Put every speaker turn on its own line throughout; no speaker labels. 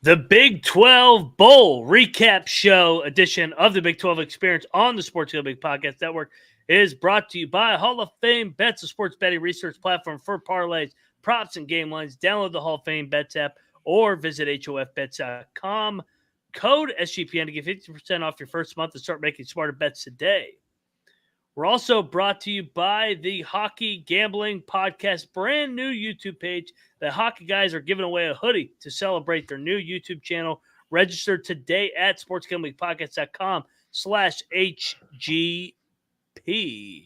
The Big 12 Bowl Recap Show edition of the Big 12 Experience on the Sports Gambling Podcast Network is brought to you by Hall of Fame Bets, a sports betting research platform for parlays, props, and game lines. Download the Hall of Fame Bets app or visit hofbets.com. Code SGPN to get 50% off your first month and start making smarter bets today. We're also brought to you by the Hockey Gambling Podcast brand new YouTube page. The Hockey Guys are giving away a hoodie to celebrate their new YouTube channel. Register today at sportsgamblingpodcast.com/HGP.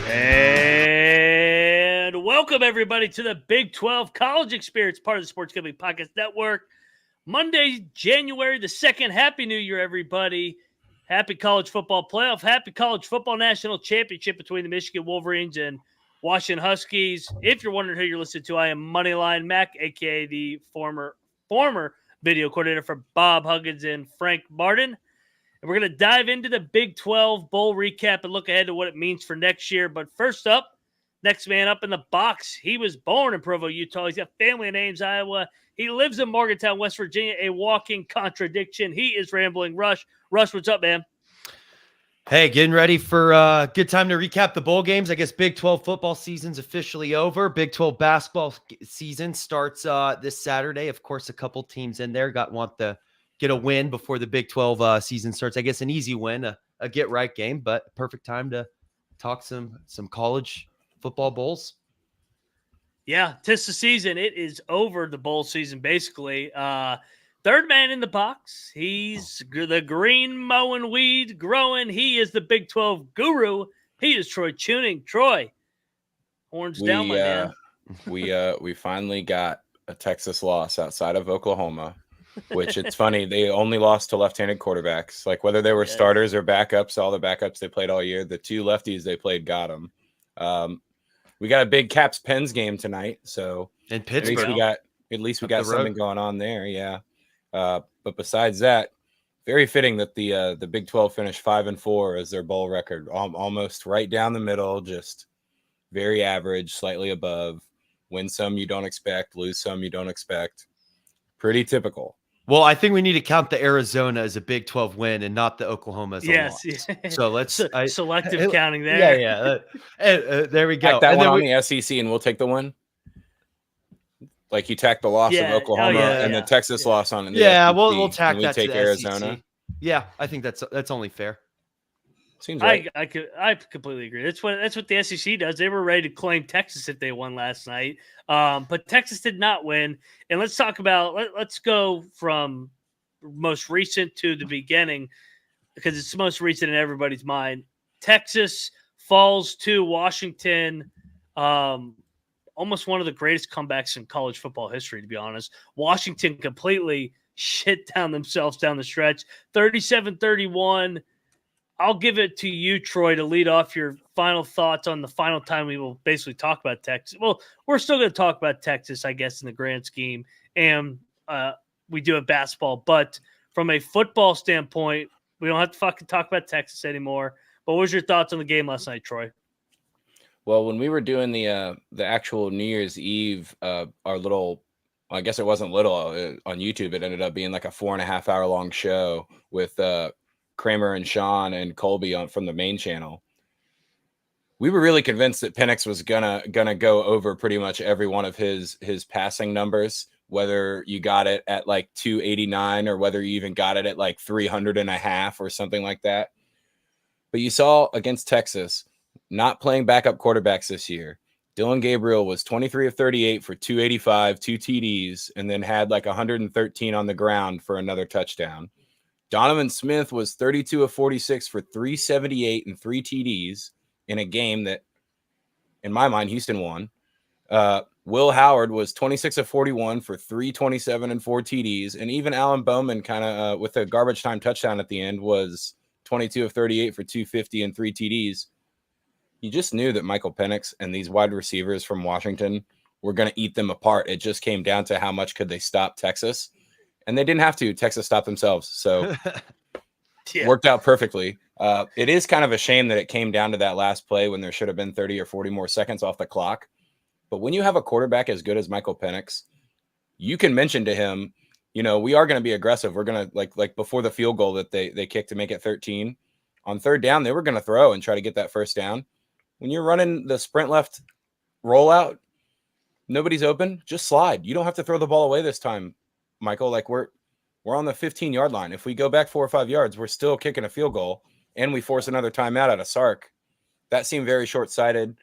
And welcome, everybody, to the Big 12 College Experience, part of the Sports Gambling Podcast Network. Monday, January the 2nd. Happy New Year, everybody. Happy college football playoff. Happy college football national championship between the Michigan Wolverines and Washington Huskies. If you're wondering who you're listening to, I am Moneyline Mac, a.k.a. the former video coordinator for Bob Huggins and Frank Martin. And we're going to dive into the Big 12 Bowl recap and look ahead to what it means for next year. But first up, next man up in the box. He was born in Provo, Utah. He's got family in Ames, Iowa. He lives in Morgantown, West Virginia, a walking contradiction. He is Rambling Rush. Rush, what's up, man?
Hey, getting ready for a good time to recap the bowl games. I guess Big 12 football season's officially over. Big 12 basketball season starts this Saturday. Of course, a couple teams in there want to get a win before the Big 12 season starts. I guess an easy win, a get-right game, but perfect time to talk some college football bowls.
Yeah, 'tis the season. It is over, the bowl season, basically. Third man in the box. He's the green mowing, weed growing. He is the Big 12 guru. He is Troy Chewning. Troy, horns down, my man.
We finally got a Texas loss outside of Oklahoma, which it's funny. They only lost to left-handed quarterbacks. Like whether they were starters or backups, all the backups they played all year, the two lefties they played got them. We got a big Caps Pens game tonight, so
in Pittsburgh,
at least we got something going on there. Yeah. But besides that, very fitting that the Big 12 finished 5-4 as their bowl record, almost right down the middle, just very average, slightly above. Win some you don't expect, lose some you don't expect. Pretty typical.
Well, I think we need to count the Arizona as a Big 12 win and not the Oklahoma as a loss.
Yes.
So let's
selective counting there.
Yeah. There we go.
Tack that one on the SEC, and we'll take the win. Like you tack the loss of Oklahoma and the Texas loss on it.
We'll tack that
take
to
Arizona.
SEC. Yeah, I think that's only fair.
Seems right.
I completely agree. That's what the SEC does. They were ready to claim Texas if they won last night, but Texas did not win. And let's talk about. Let's go from most recent to the beginning because it's most recent in everybody's mind. Texas falls to Washington. Almost one of the greatest comebacks in college football history, to be honest. Washington completely shit down themselves down the stretch. 37-31. I'll give it to you, Troy, to lead off your final thoughts on the final time we will basically talk about Texas. Well, we're still going to talk about Texas, I guess, in the grand scheme. And we do have basketball. But from a football standpoint, we don't have to fucking talk about Texas anymore. But what was your thoughts on the game last night, Troy?
Well, when we were doing the actual New Year's Eve, our little, I guess it wasn't little, on YouTube, it ended up being like a 4.5 hour long show with Kramer and Sean and Colby from the main channel. We were really convinced that Penix was gonna go over pretty much every one of his passing numbers, whether you got it at like 289 or whether you even got it at like 300.5 or something like that. But you saw against Texas, not playing backup quarterbacks this year, Dylan Gabriel was 23 of 38 for 285, 2 TDs, and then had like 113 on the ground for another touchdown. Donovan Smith was 32 of 46 for 378 and 3 TDs in a game that, in my mind, Houston won. Will Howard was 26 of 41 for 327 and 4 TDs. And even Alan Bowman kind of with a garbage time touchdown at the end was 22 of 38 for 250 and 3 TDs. You just knew that Michael Penix and these wide receivers from Washington were going to eat them apart. It just came down to how much could they stop Texas. And they didn't have to. Texas stopped themselves. So worked out perfectly. It is kind of a shame that it came down to that last play when there should have been 30 or 40 more seconds off the clock. But when you have a quarterback as good as Michael Penix, you can mention to him, we are going to be aggressive. We're going to like before the field goal that they kicked to make it 13 on third down, they were going to throw and try to get that first down. When you're running the sprint left rollout, nobody's open, just slide. You don't have to throw the ball away this time, Michael. Like we're on the 15-yard line. If we go back 4 or 5 yards, we're still kicking a field goal and we force another timeout out of Sark. That seemed very short-sighted.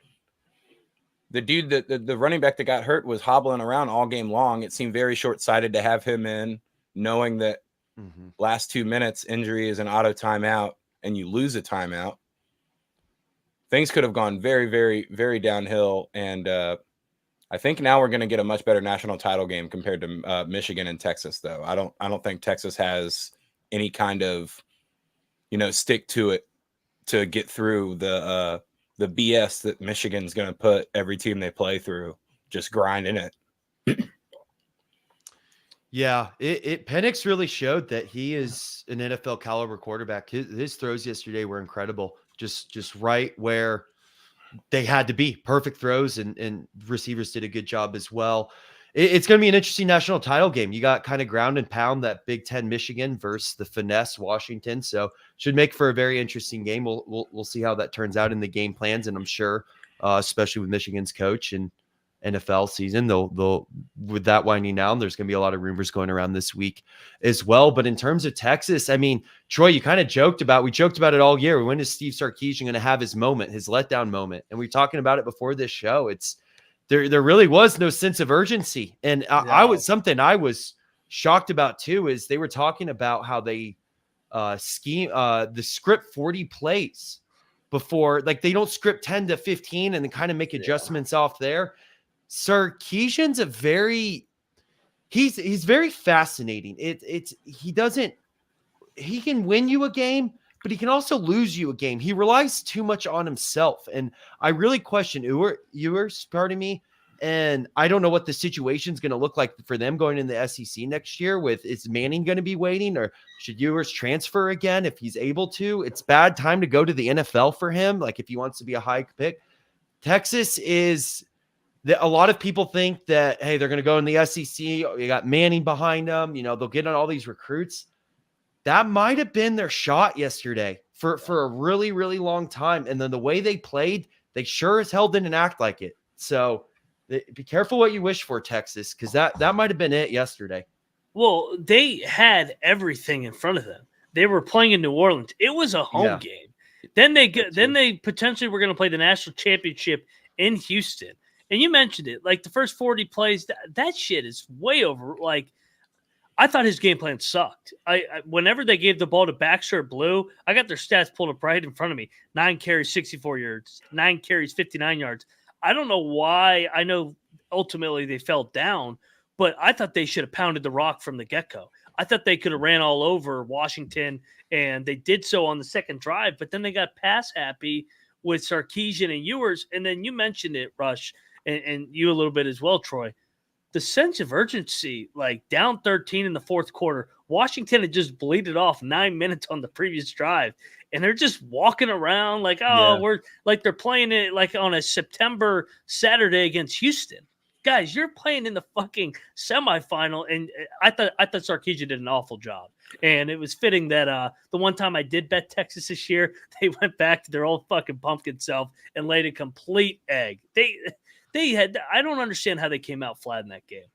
The dude the running back that got hurt was hobbling around all game long. It seemed very short-sighted to have him in, knowing that last 2 minutes injury is an auto timeout and you lose a timeout. Things could have gone very, very, very downhill. And I think now we're going to get a much better national title game compared to Michigan and Texas, though. I don't think Texas has any kind of, stick to it to get through the BS that Michigan's going to put every team they play through, just grinding it.
Yeah, Penix really showed that he is an NFL caliber quarterback. His throws yesterday were incredible. Just right where they had to be. Perfect throws, and receivers did a good job as well. It's going to be an interesting national title game. You got kind of ground and pound that Big Ten Michigan versus the finesse Washington. So should make for a very interesting game. We'll see how that turns out in the game plans. And I'm sure, especially with Michigan's coach and NFL season, they'll with that winding down, there's going to be a lot of rumors going around this week as well. But in terms of Texas, I mean, Troy, you kind of we joked about it all year. When is Steve Sarkisian going to have his moment, his letdown moment? And we were talking about it before this show. There really was no sense of urgency. And I was shocked about too, is they were talking about how they the script 40 plays before, like they don't script 10 to 15 and then kind of make adjustments off there. Sarkisian's he's very fascinating. He can win you a game, but he can also lose you a game. He relies too much on himself. And I really question Ewers, pardon me. And I don't know what the situation is going to look like for them going in the SEC next year. Is Manning going to be waiting, or should Ewers transfer again if he's able to? It's bad time to go to the NFL for him. Like if he wants to be a high pick, Texas is a lot of people think that, hey, they're going to go in the SEC. You got Manning behind them. They'll get on all these recruits. That might have been their shot yesterday for a really, really long time. And then the way they played, they sure as hell didn't act like it. So be careful what you wish for, Texas, because that might have been it yesterday.
Well, they had everything in front of them. They were playing in New Orleans. It was a home game. Then they potentially were going to play the national championship in Houston. And you mentioned it, like the first 40 plays, that shit is way over. Like, I thought his game plan sucked. Whenever they gave the ball to Backshirt Blue, I got their stats pulled up right in front of me. 9 carries, 64 yards. 9 carries, 59 yards. I don't know why. I know ultimately they fell down, but I thought they should have pounded the rock from the get-go. I thought they could have ran all over Washington, and they did so on the second drive, but then they got pass happy with Sarkisian and Ewers. And then you mentioned it, Rush, and you a little bit as well, Troy. The sense of urgency, like down 13 in the fourth quarter, Washington had just bleeded off 9 minutes on the previous drive, and they're just walking around like, we're like they're playing it like on a September Saturday against Houston. Guys, you're playing in the fucking semifinal, and I thought Sarkisian did an awful job. And it was fitting that the one time I did bet Texas this year, they went back to their old fucking pumpkin self and laid a complete egg. I don't understand how they came out flat in that game.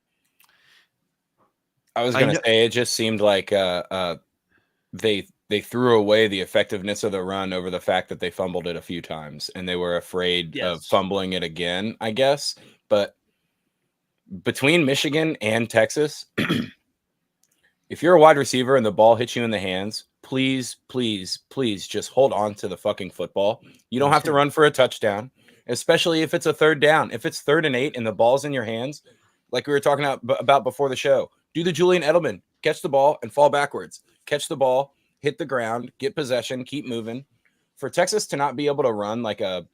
I was going to say, it just seemed like they threw away the effectiveness of the run over the fact that they fumbled it a few times, and they were afraid of fumbling it again, I guess. But between Michigan and Texas, if you're a wide receiver and the ball hits you in the hands, please, please, please just hold on to the fucking football. You don't have to run for a touchdown. especially if it's a third down. If it's 3rd and 8 and the ball's in your hands, like we were talking about before the show, do the Julian Edelman, catch the ball and fall backwards. Catch the ball, hit the ground, get possession, keep moving. For Texas to not be able to run like a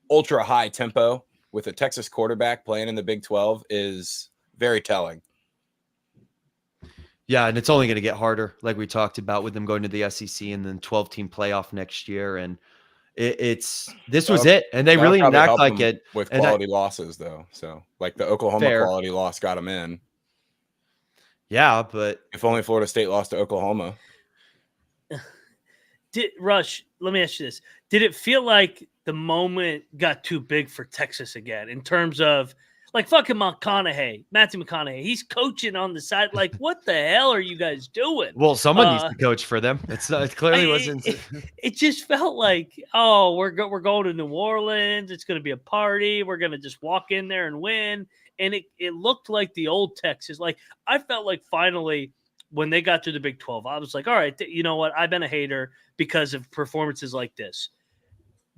ultra high tempo with a Texas quarterback playing in the Big 12 is very telling.
Yeah, and it's only going to get harder, like we talked about, with them going to the SEC and then 12-team playoff next year. And this was it, and they really didn't act like it
with quality losses, though. So, like the Oklahoma quality loss got them in.
Yeah, but
if only Florida State lost to Oklahoma.
Rush, let me ask you this: did it feel like the moment got too big for Texas again in terms of like fucking Matthew McConaughey? He's coaching on the side. Like, what the hell are you guys doing?
Well, someone needs to coach for them. It clearly wasn't.
It just felt like, oh, we're going to New Orleans. It's going to be a party. We're going to just walk in there and win. And it looked like the old Texas. Like, I felt like finally when they got to the Big 12, I was like, all right, you know what? I've been a hater because of performances like this.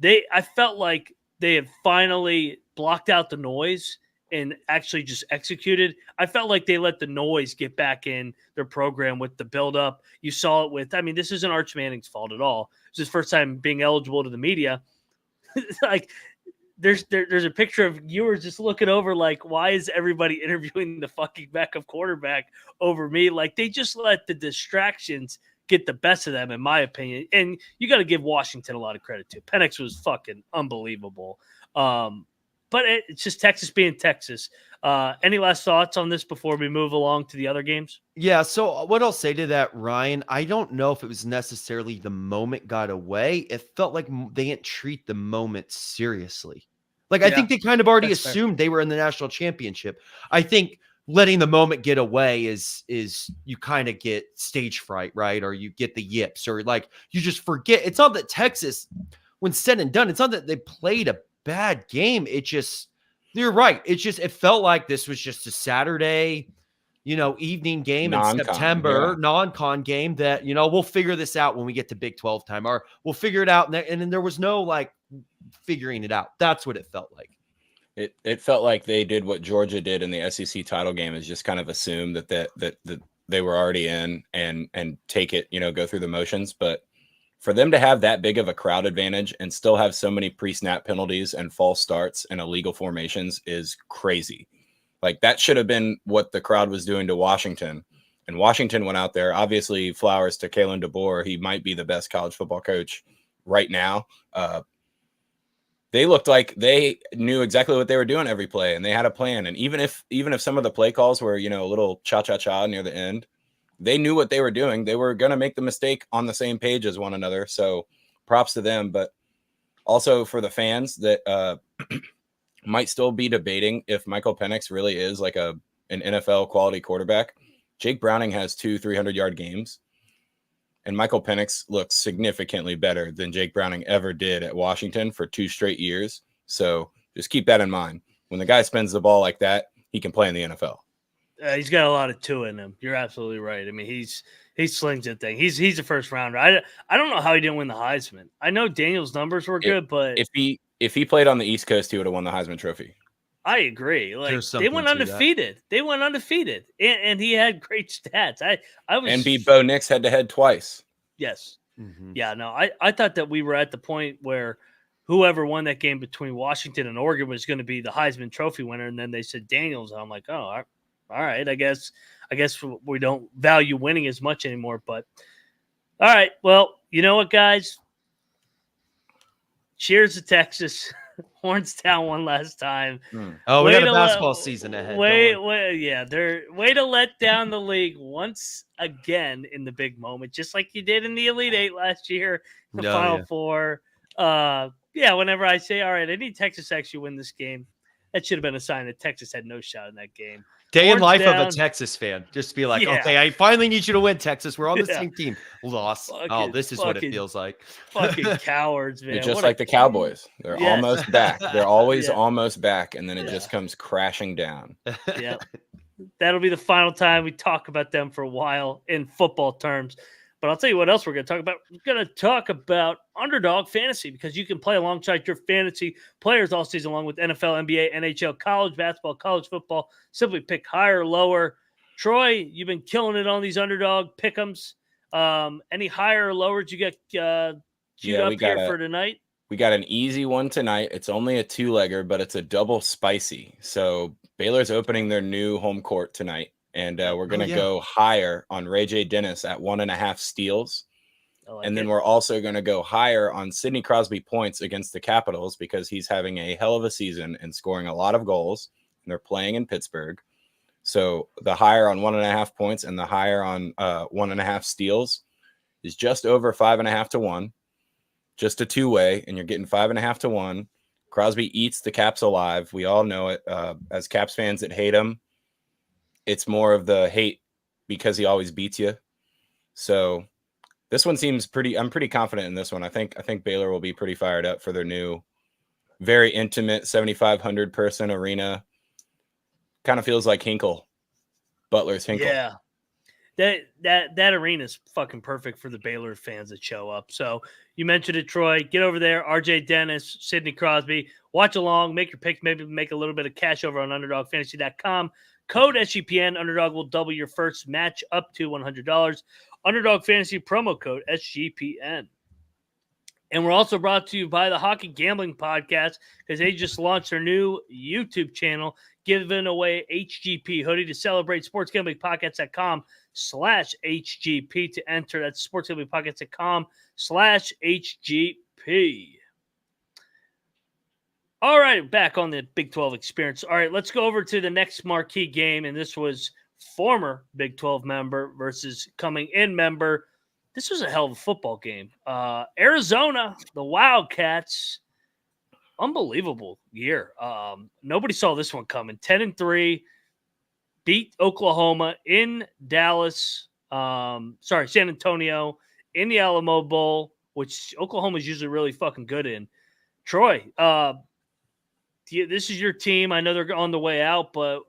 I felt like they had finally blocked out the noise and actually just executed. I felt like they let the noise get back in their program with the buildup. You saw it with, this isn't Arch Manning's fault at all. It's his first time being eligible to the media. Like, there's a picture of viewers just looking over like, why is everybody interviewing the fucking backup quarterback over me? Like, they just let the distractions get the best of them, in my opinion. And you got to give Washington a lot of credit too. Penix was fucking unbelievable. But it's just Texas being Texas. Any last thoughts on this before we move along to the other games?
Yeah, so what I'll say to that, Ryan, I don't know if it was necessarily the moment got away. It felt like they didn't treat the moment seriously. Like, I think they kind of already assumed they were in the national championship. I think letting the moment get away is you kind of get stage fright, right? Or you get the yips, or like you just forget. It's not that Texas, when said and done, it's not that they played a bad game. It just, you're right. It felt like this was just a Saturday, evening game in September, non-con game that, we'll figure this out when we get to Big 12 time, or we'll figure it out. And then there was no like figuring it out. That's what it felt like.
It felt like they did what Georgia did in the SEC title game, is just kind of assume that they were already in and take it, go through the motions. But for them to have that big of a crowd advantage and still have so many pre-snap penalties and false starts and illegal formations is crazy. Like, that should have been what the crowd was doing to Washington. And Washington went out there, obviously flowers to Kalen DeBoer. He might be the best college football coach right now. They looked like they knew exactly what they were doing every play, and they had a plan. And even if some of the play calls were, a little cha-cha-cha near the end, they knew what they were doing. They were going to make the mistake on the same page as one another. So props to them. But also for the fans that might still be debating if Michael Penix really is like an NFL quality quarterback. Jake Browning has 2 300-yard games, and Michael Penix looks significantly better than Jake Browning ever did at Washington for 2 straight years. So just keep that in mind. When the guy spins the ball like that, he can play in the NFL.
He's got a lot of two in him. You're absolutely right. He slings that thing. He's a first rounder. I don't know how he didn't win the Heisman. I know Daniels' numbers were good, but
if he played on the East Coast, he would have won the Heisman Trophy.
I agree. Like, they went undefeated. They went undefeated, and he had great stats. I
beat Bo Nix head to head twice.
Yes. Mm-hmm. Yeah. No. I thought that we were at the point where whoever won that game between Washington and Oregon was going to be the Heisman Trophy winner, and then they said Daniels. And I'm like, oh, all right. I guess we don't value winning as much anymore. But all right. Well, you know what, guys? Cheers to Texas. Horns down one last time.
Oh, we got a basketball season ahead.
Way to let down the league once again in the big moment, just like you did in the Elite Eight last year, the Final Four. Whenever I say, all right, I need Texas to actually win this game, that should have been a sign that Texas had no shot in that game.
Day in life of a Texas fan. Just be like, okay, I finally need you to win, Texas. We're on the same team. Loss. This is what it feels like.
Fucking cowards, man.
It's just like the Cowboys. They're almost back. They're always almost back, and then it just comes crashing down.
Yeah. That'll be the final time we talk about them for a while in football terms. But I'll tell you what else we're going to talk about. We're going to talk about underdog fantasy because you can play alongside your fantasy players all season long with NFL, NBA, NHL, college basketball, college football. Simply pick higher or lower. Troy, you've been killing it on these underdog pick'ems. Any higher or lower did you get queued up here for tonight?
We got an easy one tonight. It's only a 2-legger, but it's a double spicy. So Baylor's opening their new home court tonight. And we're going to go higher on Ray J. Dennis at 1.5 steals. And then we're also going to go higher on Sidney Crosby points against the Capitals because he's having a hell of a season and scoring a lot of goals. And they're playing in Pittsburgh. So the higher on 1.5 points and the higher on 1.5 steals is just over 5.5 to 1. Just a two-way, and you're getting 5.5 to 1. Crosby eats the Caps alive. We all know it. As Caps fans that hate him, it's more of the hate because he always beats you. So this one seems I'm pretty confident in this one. I think Baylor will be pretty fired up for their new, very intimate 7,500 person arena. Kind of feels like Hinkle, Butler's Hinkle.
Yeah. That arena is fucking perfect for the Baylor fans that show up. So you mentioned it, Troy. Get over there. RJ Dennis, Sidney Crosby. Watch along. Make your picks. Maybe make a little bit of cash over on UnderdogFantasy.com. Code SGPN. Underdog will double your first match up to $100. Underdog Fantasy promo code SGPN. And we're also brought to you by the Hockey Gambling Podcast because they just launched their new YouTube channel, giving away HGP hoodie to celebrate sportsgamblingpodcast.com/HGP to enter. That's sportsgamblingpodcast.com/HGP. All right, back on the Big 12 experience. All right, let's go over to the next marquee game, and this was former Big 12 member versus coming in member. This was a hell of a football game. Arizona, the Wildcats, unbelievable year. Nobody saw this one coming. 10-3, beat Oklahoma in Dallas. San Antonio in the Alamo Bowl, which Oklahoma is usually really fucking good in. Troy, this is your team. I know they're on the way out, but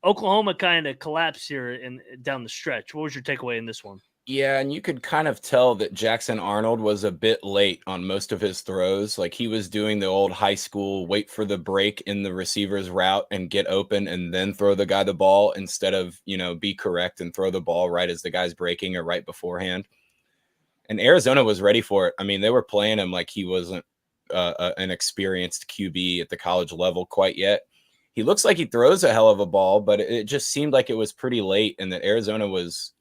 Oklahoma kind of collapsed here down the stretch. What was your takeaway in this one?
Yeah, and you could kind of tell that Jackson Arnold was a bit late on most of his throws. Like he was doing the old high school, wait for the break in the receiver's route and get open and then throw the guy the ball instead of, be correct and throw the ball right as the guy's breaking or right beforehand. And Arizona was ready for it. I mean, they were playing him like he wasn't an experienced QB at the college level quite yet. He looks like he throws a hell of a ball, but it just seemed like it was pretty late and that Arizona was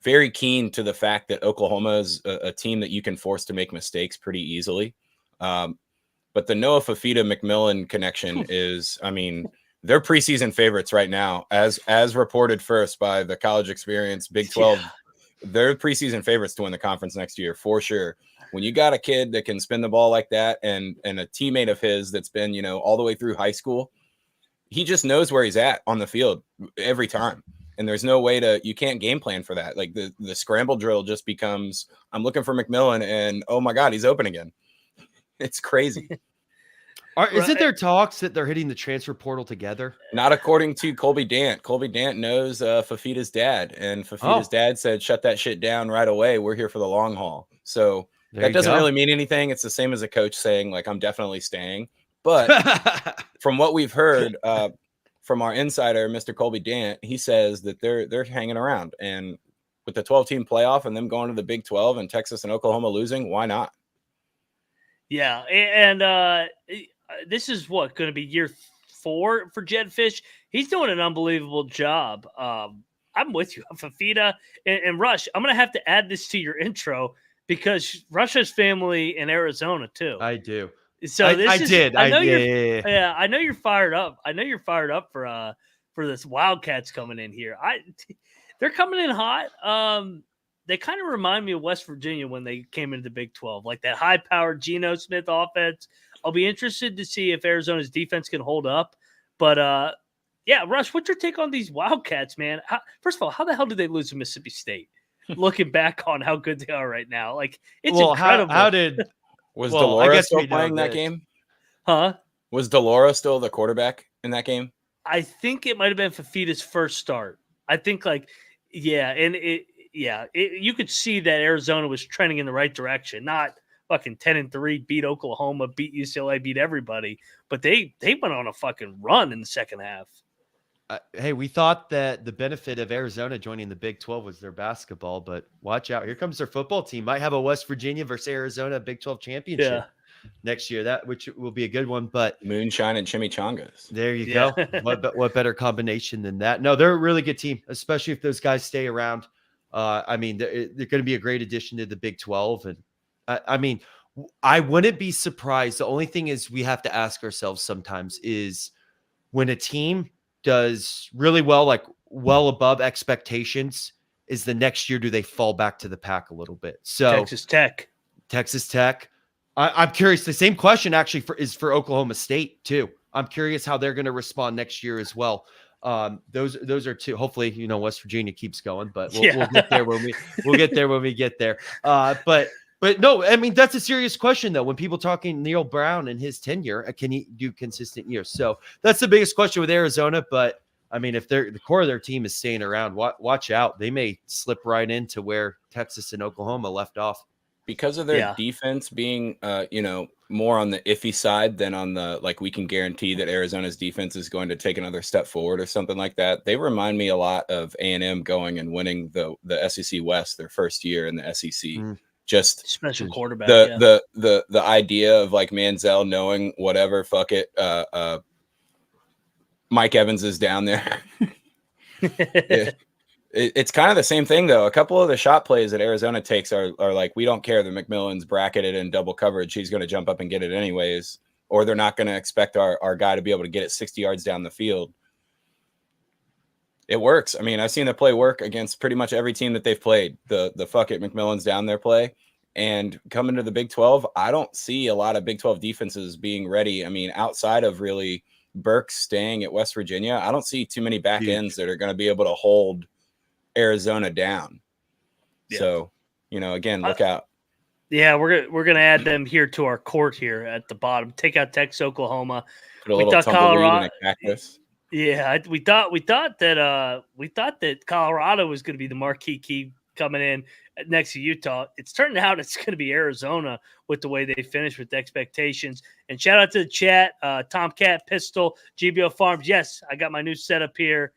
very keen to the fact that Oklahoma is a team that you can force to make mistakes pretty easily. But the Noah Fifita McMillan connection is, they're preseason favorites right now, as reported first by the College Experience Big 12. Yeah. They're preseason favorites to win the conference next year for sure. When you got a kid that can spin the ball like that and a teammate of his that's been, all the way through high school, he just knows where he's at on the field every time. And there's no way you can't game plan for that. Like the scramble drill just becomes, I'm looking for McMillan and oh my God, he's open again. It's crazy.
Isn't there talks that they're hitting the transfer portal together?
Not according to Colby Dant. Colby Dant knows Fafita's dad, and Fafita's dad said, shut that shit down right away. We're here for the long haul. So that doesn't really mean anything. It's the same as a coach saying, like, I'm definitely staying. But from what we've heard from our insider, Mr. Colby Dant, he says that they're hanging around. And with the 12-team playoff and them going to the Big 12 and Texas and Oklahoma losing, why not?
Yeah, and this is going to be year 4 for Jed Fish. He's doing an unbelievable job. I'm with you, Fafita and Rush. I'm going to have to add this to your intro because Rush has family in Arizona too.
I do.
So
I know
you're fired up. I know you're fired up for this Wildcats coming in here. They're coming in hot. They kind of remind me of West Virginia when they came into the Big 12, like that high-powered Geno Smith offense. I'll be interested to see if Arizona's defense can hold up. But, Rush, what's your take on these Wildcats, man? First of all, how the hell did they lose to Mississippi State? Looking back on how good they are right now. Like, it's incredible.
Was Delora still playing that game?
Huh?
Was Delora still the quarterback in that game?
I think it might have been Fafita's first start. I think, and you could see that Arizona was trending in the right direction, not fucking 10-3, beat Oklahoma, beat UCLA, beat everybody, but they went on a fucking run in the second half.
Hey, we thought that the benefit of Arizona joining the Big 12 was their basketball, but watch out. Here comes their football team. Might have a West Virginia versus Arizona Big 12 championship next year, which will be a good one. But
moonshine and chimichangas.
There you go. What better combination than that? No, they're a really good team, especially if those guys stay around. I mean, they're going to be a great addition to the Big 12. And I mean, I wouldn't be surprised. The only thing is we have to ask ourselves sometimes is when a team does really well, like well above expectations, is the next year, do they fall back to the pack a little bit? So Texas Tech. I'm curious. The same question actually is for Oklahoma State too. I'm curious how they're going to respond next year as well. Those are two. Hopefully, West Virginia keeps going, but we'll get there when we get there. But no, I mean, that's a serious question though. When people talking Neil Brown and his tenure, can he do consistent years? So that's the biggest question with Arizona. But I mean, if the core of their team is staying around, watch out. They may slip right into where Texas and Oklahoma left off.
Because of their defense being, more on the iffy side than on the, like, we can guarantee that Arizona's defense is going to take another step forward or something like that. They remind me a lot of A&M going and winning the SEC West their first year in the SEC. Just
special quarterback.
The idea of like Manziel knowing whatever, fuck it. Mike Evans is down there. It's kind of the same thing though. A couple of the shot plays that Arizona takes are like, we don't care that McMillan's bracketed in double coverage. He's going to jump up and get it anyways, or they're not going to expect our guy to be able to get it 60 yards down the field. It works. I mean, I've seen the play work against pretty much every team that they've played. The fuck it, McMillan's down there play. And coming to the Big 12, I don't see a lot of Big 12 defenses being ready. I mean, outside of really Burke staying at West Virginia, I don't see too many back ends that are going to be able to hold Arizona down. So, again, look out.
Yeah, we're gonna add them here to our court here at the bottom. Take out Texas, Oklahoma.
Put a little Colorado in a cactus.
Yeah, we thought that Colorado was going to be the marquee key coming in next to Utah. It's turned out it's going to be Arizona with the way they finished with the expectations. And shout out to the chat, Tomcat Pistol, GBO Farms. Yes, I got my new setup here.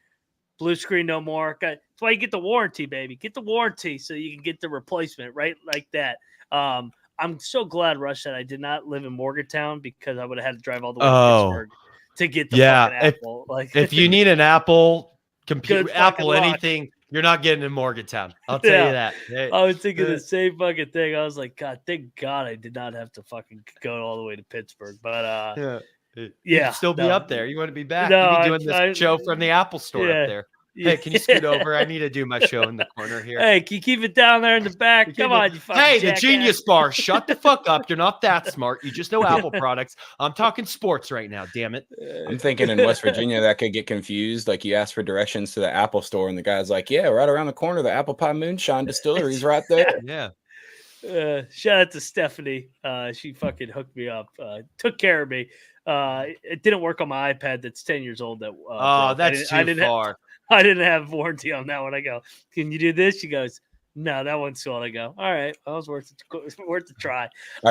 Blue screen no more. That's why you get the warranty, baby. Get the warranty so you can get the replacement, right? Like that. I'm so glad, Rush, that I did not live in Morgantown because I would have had to drive all the way to Pittsburgh to get the fucking Apple. If
you need an Apple computer, Apple anything, you're not getting in Morgantown. I'll tell you that. Hey,
I was thinking the same fucking thing. I was like, God, thank God I did not have to fucking go all the way to Pittsburgh. But
you'd still be up there. You want to be back. You'd be doing this show from the Apple store up there. Hey, can you scoot over? I need to do my show in the corner here.
Hey, can you keep it down there in the back? Come on, you fucking
Hey,
jackass.
the Genius Bar. Shut the fuck up. You're not that smart. You just know Apple products. I'm talking sports right now, damn it.
I'm thinking in West Virginia that could get confused. Like you ask for directions to the Apple store and the guy's like, yeah, right around the corner, the Apple Pie Moonshine Distillery's right there.
Yeah.
Shout out to Stephanie. She fucking hooked me up. Took care of me. It didn't work on my iPad that's 10 years old.
That's too far.
I didn't have warranty on that one. I go, can you do this? She goes, no, that one's sold. I go, all right, well, it was worth a try.
I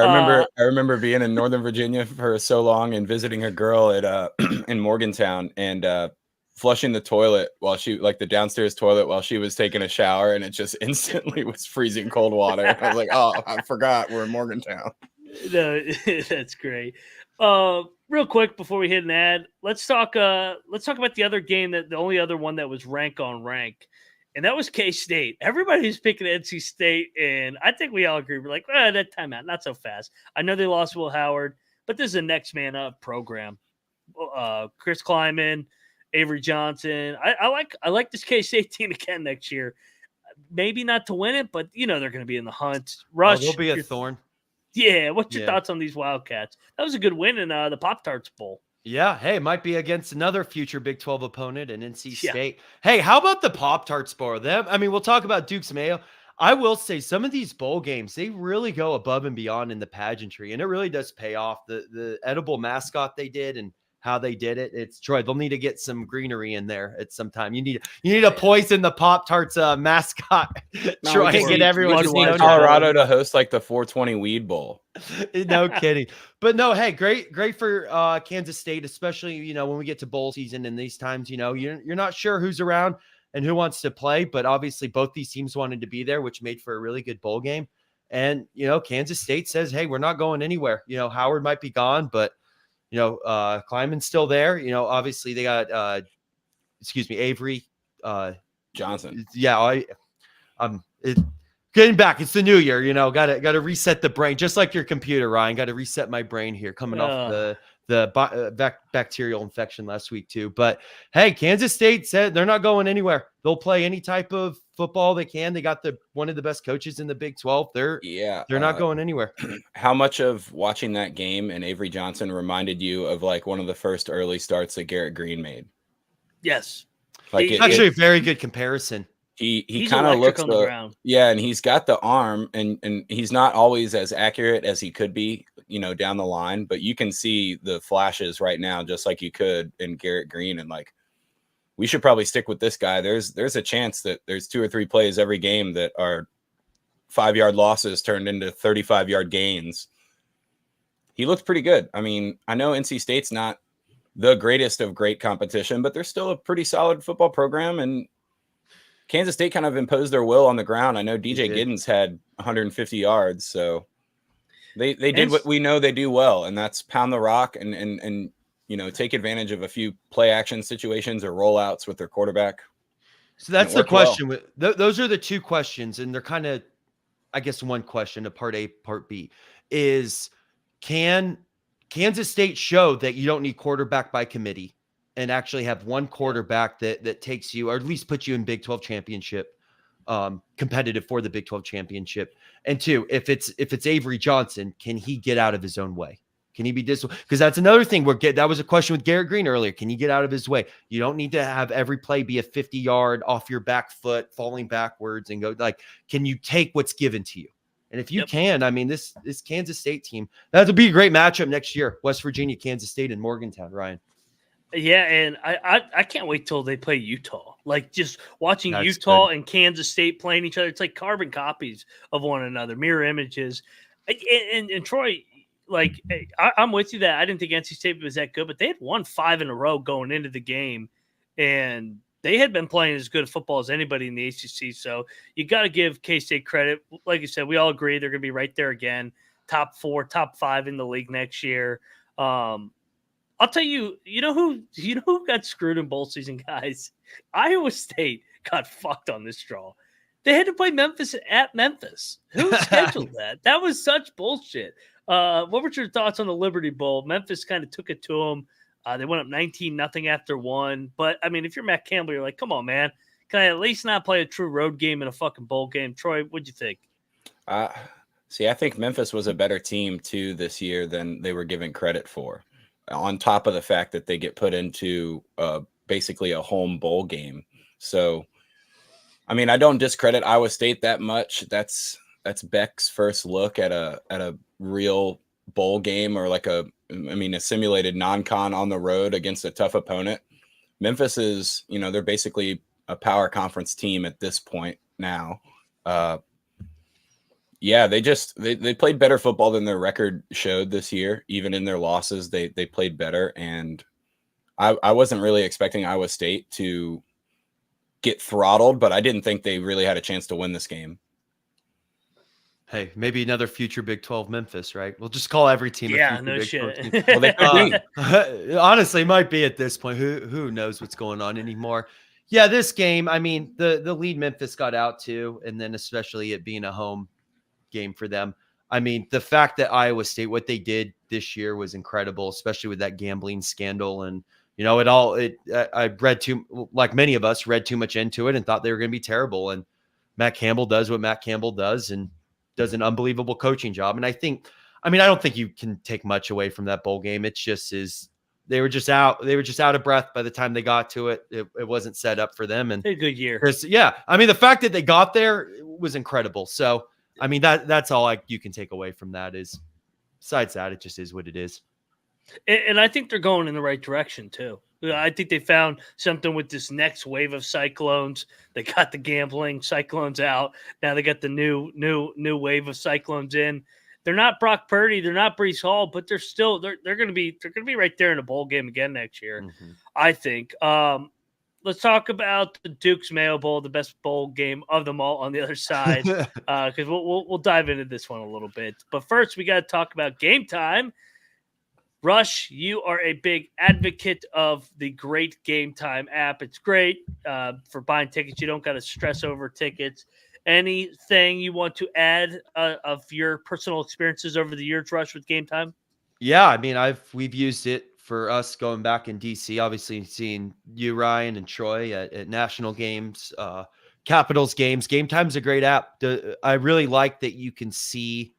remember being in Northern Virginia for so long and visiting a girl at in Morgantown and flushing the toilet while the downstairs toilet while she was taking a shower, and it just instantly was freezing cold water. I was like, oh, I forgot we're in Morgantown.
No, that's great. Real quick before we hit an ad, let's talk about the other game, that the only other one that was rank on rank, and that was K-State. Everybody's picking NC State, and I think we all agree. We're like, that timeout, not so fast. I know they lost Will Howard, but this is a next man up program. Chris Klieman, Avery Johnson. I like this K-State team again next year. Maybe not to win it, but they're going to be in the hunt. Rush,
they'll be a thorn.
Yeah, what's your thoughts on these Wildcats? That was a good win in the Pop-Tarts Bowl.
Yeah, hey, it might be against another future Big 12 opponent in NC State. Hey, how about the Pop-Tarts Bowl? We'll talk about Duke's Mayo. I will say some of these bowl games, they really go above and beyond in the pageantry, and it really does pay off. The edible mascot they did and how they did it. It's Troy. They'll need to get some greenery in there at some time. You need to poison the Pop-Tarts mascot. Troy, and get everyone.
We just need Colorado to host like the 420 Weed Bowl.
No kidding. But no, hey, great for Kansas State, especially when we get to bowl season and these times. You're not sure who's around and who wants to play, but obviously both these teams wanted to be there, which made for a really good bowl game. And Kansas State says, hey, we're not going anywhere. Howard might be gone, but Klieman's still there. Obviously they got Avery
Johnson.
Yeah, getting back. It's the new year, got to reset the brain, just like your computer, Ryan. Got to reset my brain here, coming off the bacterial infection last week too. But hey, Kansas State said they're not going anywhere. They'll play any type of football they can. They got one of the best coaches in the Big 12. They're not going anywhere.
How much of watching that game and Avery Johnson reminded you of like one of the first early starts that Garrett Green made?
Yes,
like a very good comparison.
He kind of looks on the ground. Yeah, and he's got the arm, and he's not always as accurate as he could be, down the line. But you can see the flashes right now, just like you could in Garrett Green. And like, we should probably stick with this guy. There's a chance that there's 2 or 3 plays every game that are 5-yard losses turned into 35-yard gains. He looked pretty good. I mean, I know NC State's not the greatest of great competition, but they're still a pretty solid football program, and Kansas State kind of imposed their will on the ground. I know DJ Giddens had 150 yards, so they did what we know they do well, and that's pound the rock and take advantage of a few play action situations or rollouts with their quarterback.
So that's the question. Well. Those are the 2 questions, and they're kind of, I guess, one question, a part A, part B, is can Kansas State show that you don't need quarterback by committee and actually have one quarterback that takes you, or at least puts you in Big 12 championship, competitive for the Big 12 championship? And 2, if it's Avery Johnson, can he get out of his own way? Can he be because that's another thing. That was a question with Garrett Green earlier. Can he get out of his way? You don't need to have every play be a 50-yard off your back foot, falling backwards and go can you take what's given to you? And if you can, I mean, this Kansas State team, that'll be a great matchup next year. West Virginia, Kansas State, and Morgantown, Ryan.
Yeah, and I can't wait till they play Utah. Like, just watching Utah and Kansas State playing each other, it's like carbon copies of one another, mirror images. And Troy, like, I'm with you that I didn't think NC State was that good, but they had won 5 in a row going into the game, and they had been playing as good football as anybody in the ACC. So you got to give K-State credit. Like you said, we all agree they're going to be right there again, top 4, top 5 in the league next year. I'll tell you, you know who got screwed in bowl season, guys? Iowa State got fucked on this draw. They had to play Memphis at Memphis. Who scheduled that? That was such bullshit. What were your thoughts on the Liberty Bowl? Memphis kind of took it to them. They went up 19-0 after 1. But, I mean, if you're Matt Campbell, you're like, come on, man. Can I at least not play a true road game in a fucking bowl game? Troy, what'd you think?
See, I think Memphis was a better team, too, this year than they were given credit for. On top of the fact that they get put into basically a home bowl game. So, I mean, I don't discredit Iowa State that much. That's Beck's first look at a real bowl game, or like a simulated non-con on the road against a tough opponent. Memphis is, they're basically a power conference team at this point now. Yeah, they played better football than their record showed this year. Even in their losses, they played better. And I wasn't really expecting Iowa State to get throttled, but I didn't think they really had a chance to win this game.
Hey, maybe another future Big 12 Memphis, right? We'll just call every team a future Big 12 team. Well, they could be. Honestly, might be at this point. Who knows what's going on anymore? Yeah, this game, I mean, the lead Memphis got out to, and then especially it being a home game for them. I mean, the fact that Iowa State, what they did this year was incredible, especially with that gambling scandal. And, I read like many of us, read too much into it and thought they were going to be terrible. And Matt Campbell does what Matt Campbell does and does an unbelievable coaching job. And I don't think you can take much away from that bowl game. It's just they were just out of breath by the time they got to it. It wasn't set up for them. And
a good year.
Yeah. I mean, the fact that they got there was incredible. So, I mean, that's all you can take away from that is, besides that, it just is what it is.
And I think they're going in the right direction too. I think they found something with this next wave of Cyclones. They got the gambling Cyclones out. Now they got the new wave of Cyclones in. They're not Brock Purdy, they're not Breece Hall, but they're still they're going to be right there in a bowl game again next year.
Mm-hmm.
I think. Let's talk about the Duke's Mayo Bowl, the best bowl game of them all on the other side, because we'll dive into this one a little bit. But first, we got to talk about Game Time. Rush, you are a big advocate of the great Game Time app. It's great for buying tickets. You don't got to stress over tickets. Anything you want to add of your personal experiences over the years, Rush, with Game Time?
Yeah, I mean, we've used it for us going back in DC, obviously seeing you, Ryan, and Troy at national games, Capitals games. Game Time's a great app. I really like that you can see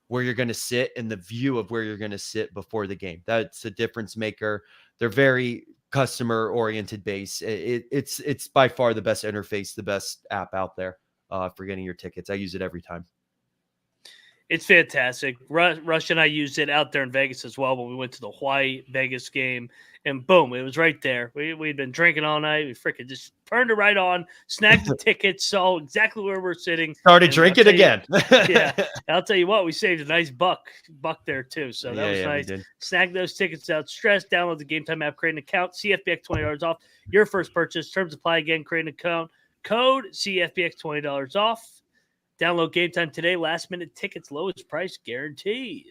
where you're going to sit and the view of where you're going to sit before the game. That's a difference maker. They're very customer oriented base. It's by far the best interface, the best app out there for getting your tickets. I use it every time.
It's fantastic. Rush and I used it out there in Vegas as well when we went to the Hawaii Vegas game, and boom, it was right there. We'd been drinking all night. We freaking just turned it right on, snagged the tickets, saw exactly where we're sitting.
Started drinking again.
Yeah, I'll tell you what, we saved a nice buck there too. So that was nice. Snag those tickets out. Stress. Download the Game Time app. Create an account. CFBX $20 off your first purchase. Terms apply. Again, create an account. Code CFBX $20 off. Download Game Time today. Last minute tickets, lowest price guaranteed.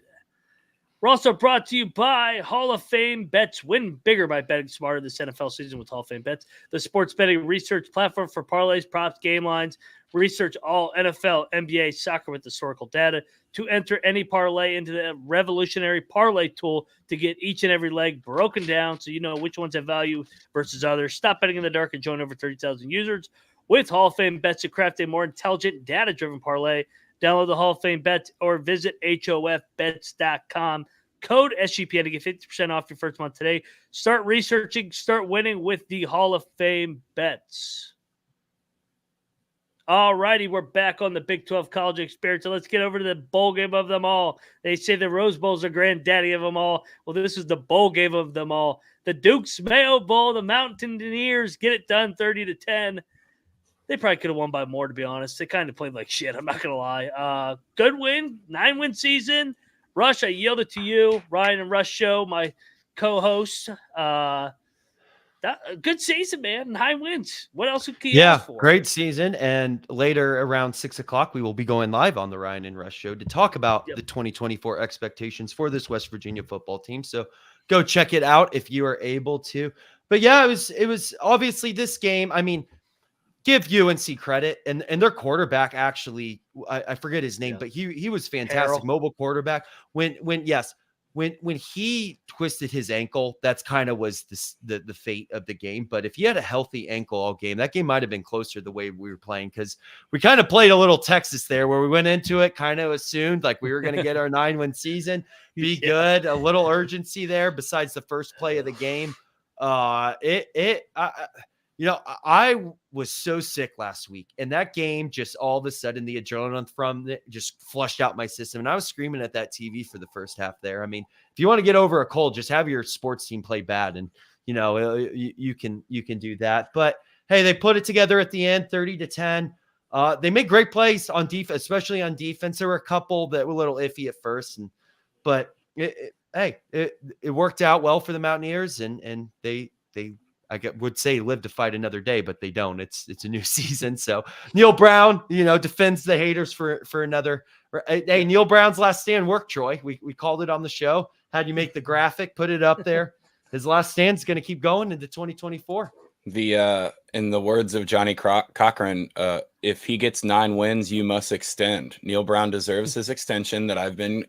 We're also brought to you by Hall of Fame Bets. Win bigger by betting smarter this NFL season with Hall of Fame Bets, the sports betting research platform for parlays, props, game lines. Research all NFL, NBA, soccer with historical data to enter any parlay into the revolutionary parlay tool to get each and every leg broken down so you know which ones have value versus others. Stop betting in the dark and join over 30,000 users with Hall of Fame Bets to craft a more intelligent, data-driven parlay. Download the Hall of Fame Bets or visit HOFBets.com. Code SGPN to get 50% off your first month today. Start researching, start winning with the Hall of Fame Bets. All righty, we're back on the Big 12 college experience. So let's get over to the bowl game of them all. They say the Rose Bowl's the granddaddy of them all. Well, this is the bowl game of them all. The Duke's Mayo Bowl, the Mountaineers get it done 30-10. They probably could have won by more, to be honest. They kind of played like shit. I'm not going to lie. Good win, 9-win season. Rush, I yield it to you. Ryan and Rush Show, my co-host. Good season, man. 9 wins. What else could you ask for?
Great season. And later around 6 o'clock, we will be going live on the Ryan and Rush Show to talk about the 2024 expectations for this West Virginia football team. So go check it out if you are able to. But yeah, it was obviously this game. I mean, give UNC credit, and their quarterback actually, I forget his name, but he was fantastic. Mobile quarterback. When he twisted his ankle, that's kind of was the fate of the game. But if he had a healthy ankle all game, that game might have been closer the way we were playing, because we kind of played a little Texas there, where we went into it kind of assumed like we were going to get our 9-win season, be good, a little urgency there. Besides the first play of the game, I was so sick last week, and that game just all of a sudden the adrenaline from it just flushed out my system, and I was screaming at that TV for the first half there. I mean, if you want to get over a cold, just have your sports team play bad, and you can do that. But hey, they put it together at the end, 30-10. They made great plays on defense, especially on defense. There were a couple that were a little iffy at first, but it worked out well for the Mountaineers, and they would say live to fight another day, but they don't. It's a new season. So Neil Brown, defends the haters for another. Hey, Neil Brown's last stand worked, Troy. We called it on the show. Had you make the graphic, put it up there. His last stand's going to keep going into 2024.
In the words of Johnny Cochran, if he gets 9 wins, you must extend. Neil Brown deserves his extension that I've been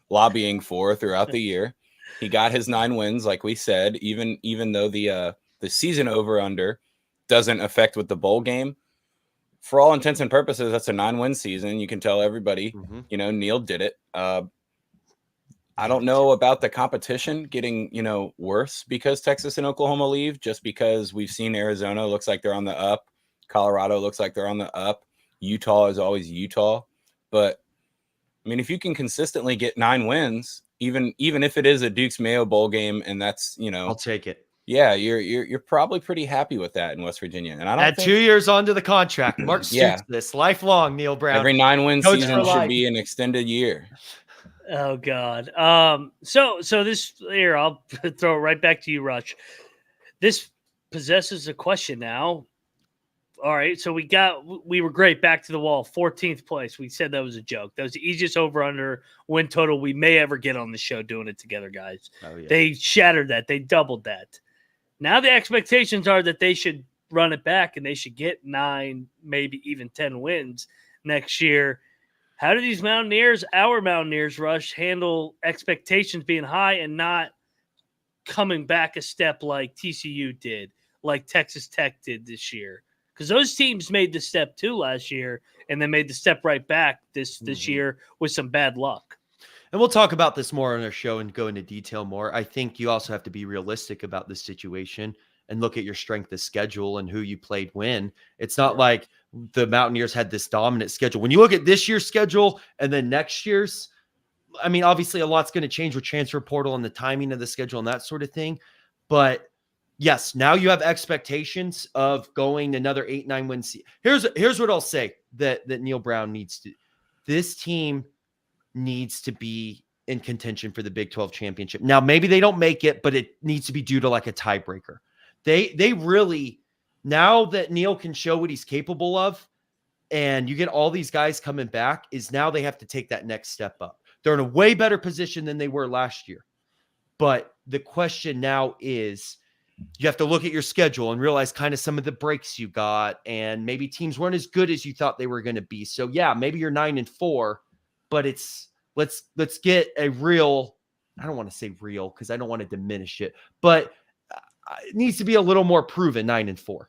lobbying for throughout the year. He got his 9 wins, like we said, even though the season over-under doesn't affect with the bowl game. For all intents and purposes, that's a 9-win season. You can tell everybody, Neil did it. I don't know about the competition getting, worse because Texas and Oklahoma leave, just because we've seen Arizona looks like they're on the up. Colorado looks like they're on the up. Utah is always Utah. But, I mean, if you can consistently get 9 wins even if it is a Duke's Mayo Bowl game, and that's,
I'll take it.
Yeah, you're probably pretty happy with that in West Virginia. And I don't
Add
think
2 years onto the contract. Mark
Yeah.
suits this lifelong, Neil Brown.
every 9-win
Coach
season
for
should
life.
be an extended year.
Oh God. So this here, I'll throw it right back to you, Rush. This possesses a question now. All right, so we were great, back to the wall, 14th place. We said that was a joke. That was the easiest over/under win total we may ever get on the show doing it together, guys.
Oh, yeah.
They shattered that. They doubled that. Now the expectations are that they should run it back and they should get 9, maybe even 10 wins next year. How do these Mountaineers, our Mountaineers, Rush, handle expectations being high and not coming back a step like TCU did, like Texas Tech did this year? Because those teams made the step too last year and then made the step right back this year with some bad luck.
And we'll talk about this more on our show and go into detail more. I think you also have to be realistic about this situation and look at your strength of schedule and who you played when. It's not like the Mountaineers had this dominant schedule. When you look at this year's schedule and then next year's, I mean, obviously a lot's going to change with transfer portal and the timing of the schedule and that sort of thing. But yes, now you have expectations of going another 8-9 win season. Here's what I'll say that Neil Brown needs to. This team needs to be in contention for the Big 12 championship. Now, maybe they don't make it, but it needs to be due to like a tiebreaker. They really, now that Neil can show what he's capable of, and you get all these guys coming back, is now they have to take that next step up. They're in a way better position than they were last year. But the question now is, you have to look at your schedule and realize kind of some of the breaks you got, and maybe teams weren't as good as you thought they were going to be. So yeah, maybe you're 9-4, but it's let's get a real, I don't want to say real because I don't want to diminish it, but it needs to be a little more proven 9-4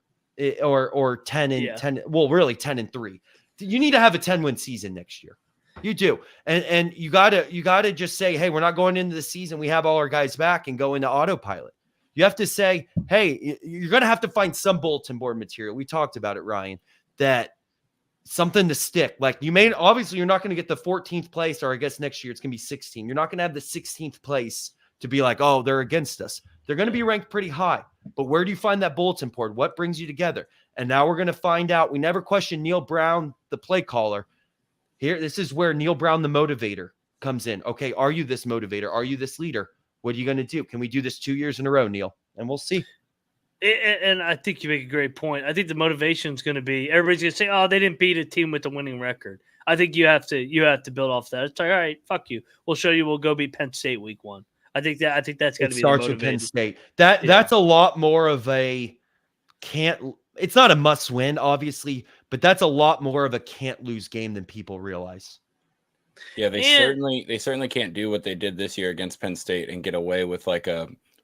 or 10. Well, really 10-3. You need to have a 10-win season next year. You do. And you gotta just say, hey, we're not going into the season. We have all our guys back and go into autopilot. You have to say, hey, you're going to have to find some bulletin board material. We talked about it, Ryan, that something to stick. Like obviously you're not going to get the 14th place, or I guess next year it's going to be 16. You're not going to have the 16th place to be like, oh, they're against us. They're going to be ranked pretty high. But where do you find that bulletin board? What brings you together? And now we're going to find out. We never questioned Neil Brown, the play caller. This is where Neil Brown, the motivator, comes in. Okay, are you this motivator? Are you this leader? What are you going to do? Can we do this 2 years in a row, Neil? And we'll see.
And I think you make a great point. I think the motivation is going to be, everybody's going to say, oh, they didn't beat a team with a winning record. I think you have to build off that. It's like, all right, fuck you. We'll show you. We'll go beat Penn State week 1. I think that's going to be the motivation. It
starts with Penn State. That's a lot more of a it's not a must win, obviously, but that's a lot more of a can't lose game than people realize.
Yeah, they certainly can't do what they did this year against Penn State and get away with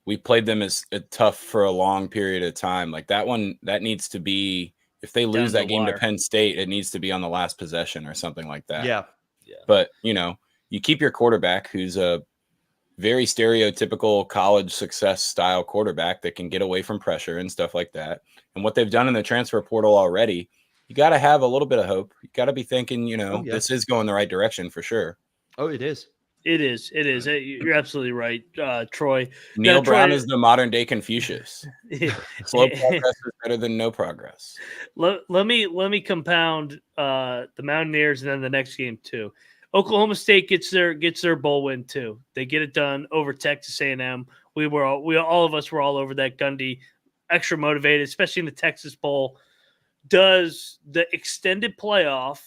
we played them as tough for a long period of time. Like that one, that needs to be, if they lose that game to Penn State, it needs to be on the last possession or something like that.
Yeah.
But, you keep your quarterback, who's a very stereotypical college success style quarterback that can get away from pressure and stuff like that. And what they've done in the transfer portal already, you got to have a little bit of hope. You got to be thinking, this is going the right direction for sure.
Oh, it is.
It is. You're absolutely right, Troy.
Neil Brown is the modern day Confucius. Slow progress is better than no progress.
Let me compound the Mountaineers and then the next game too. Oklahoma State gets their bowl win too. They get it done over Texas A&M. All of us were all over that. Gundy, extra motivated, especially in the Texas Bowl. Does the extended playoff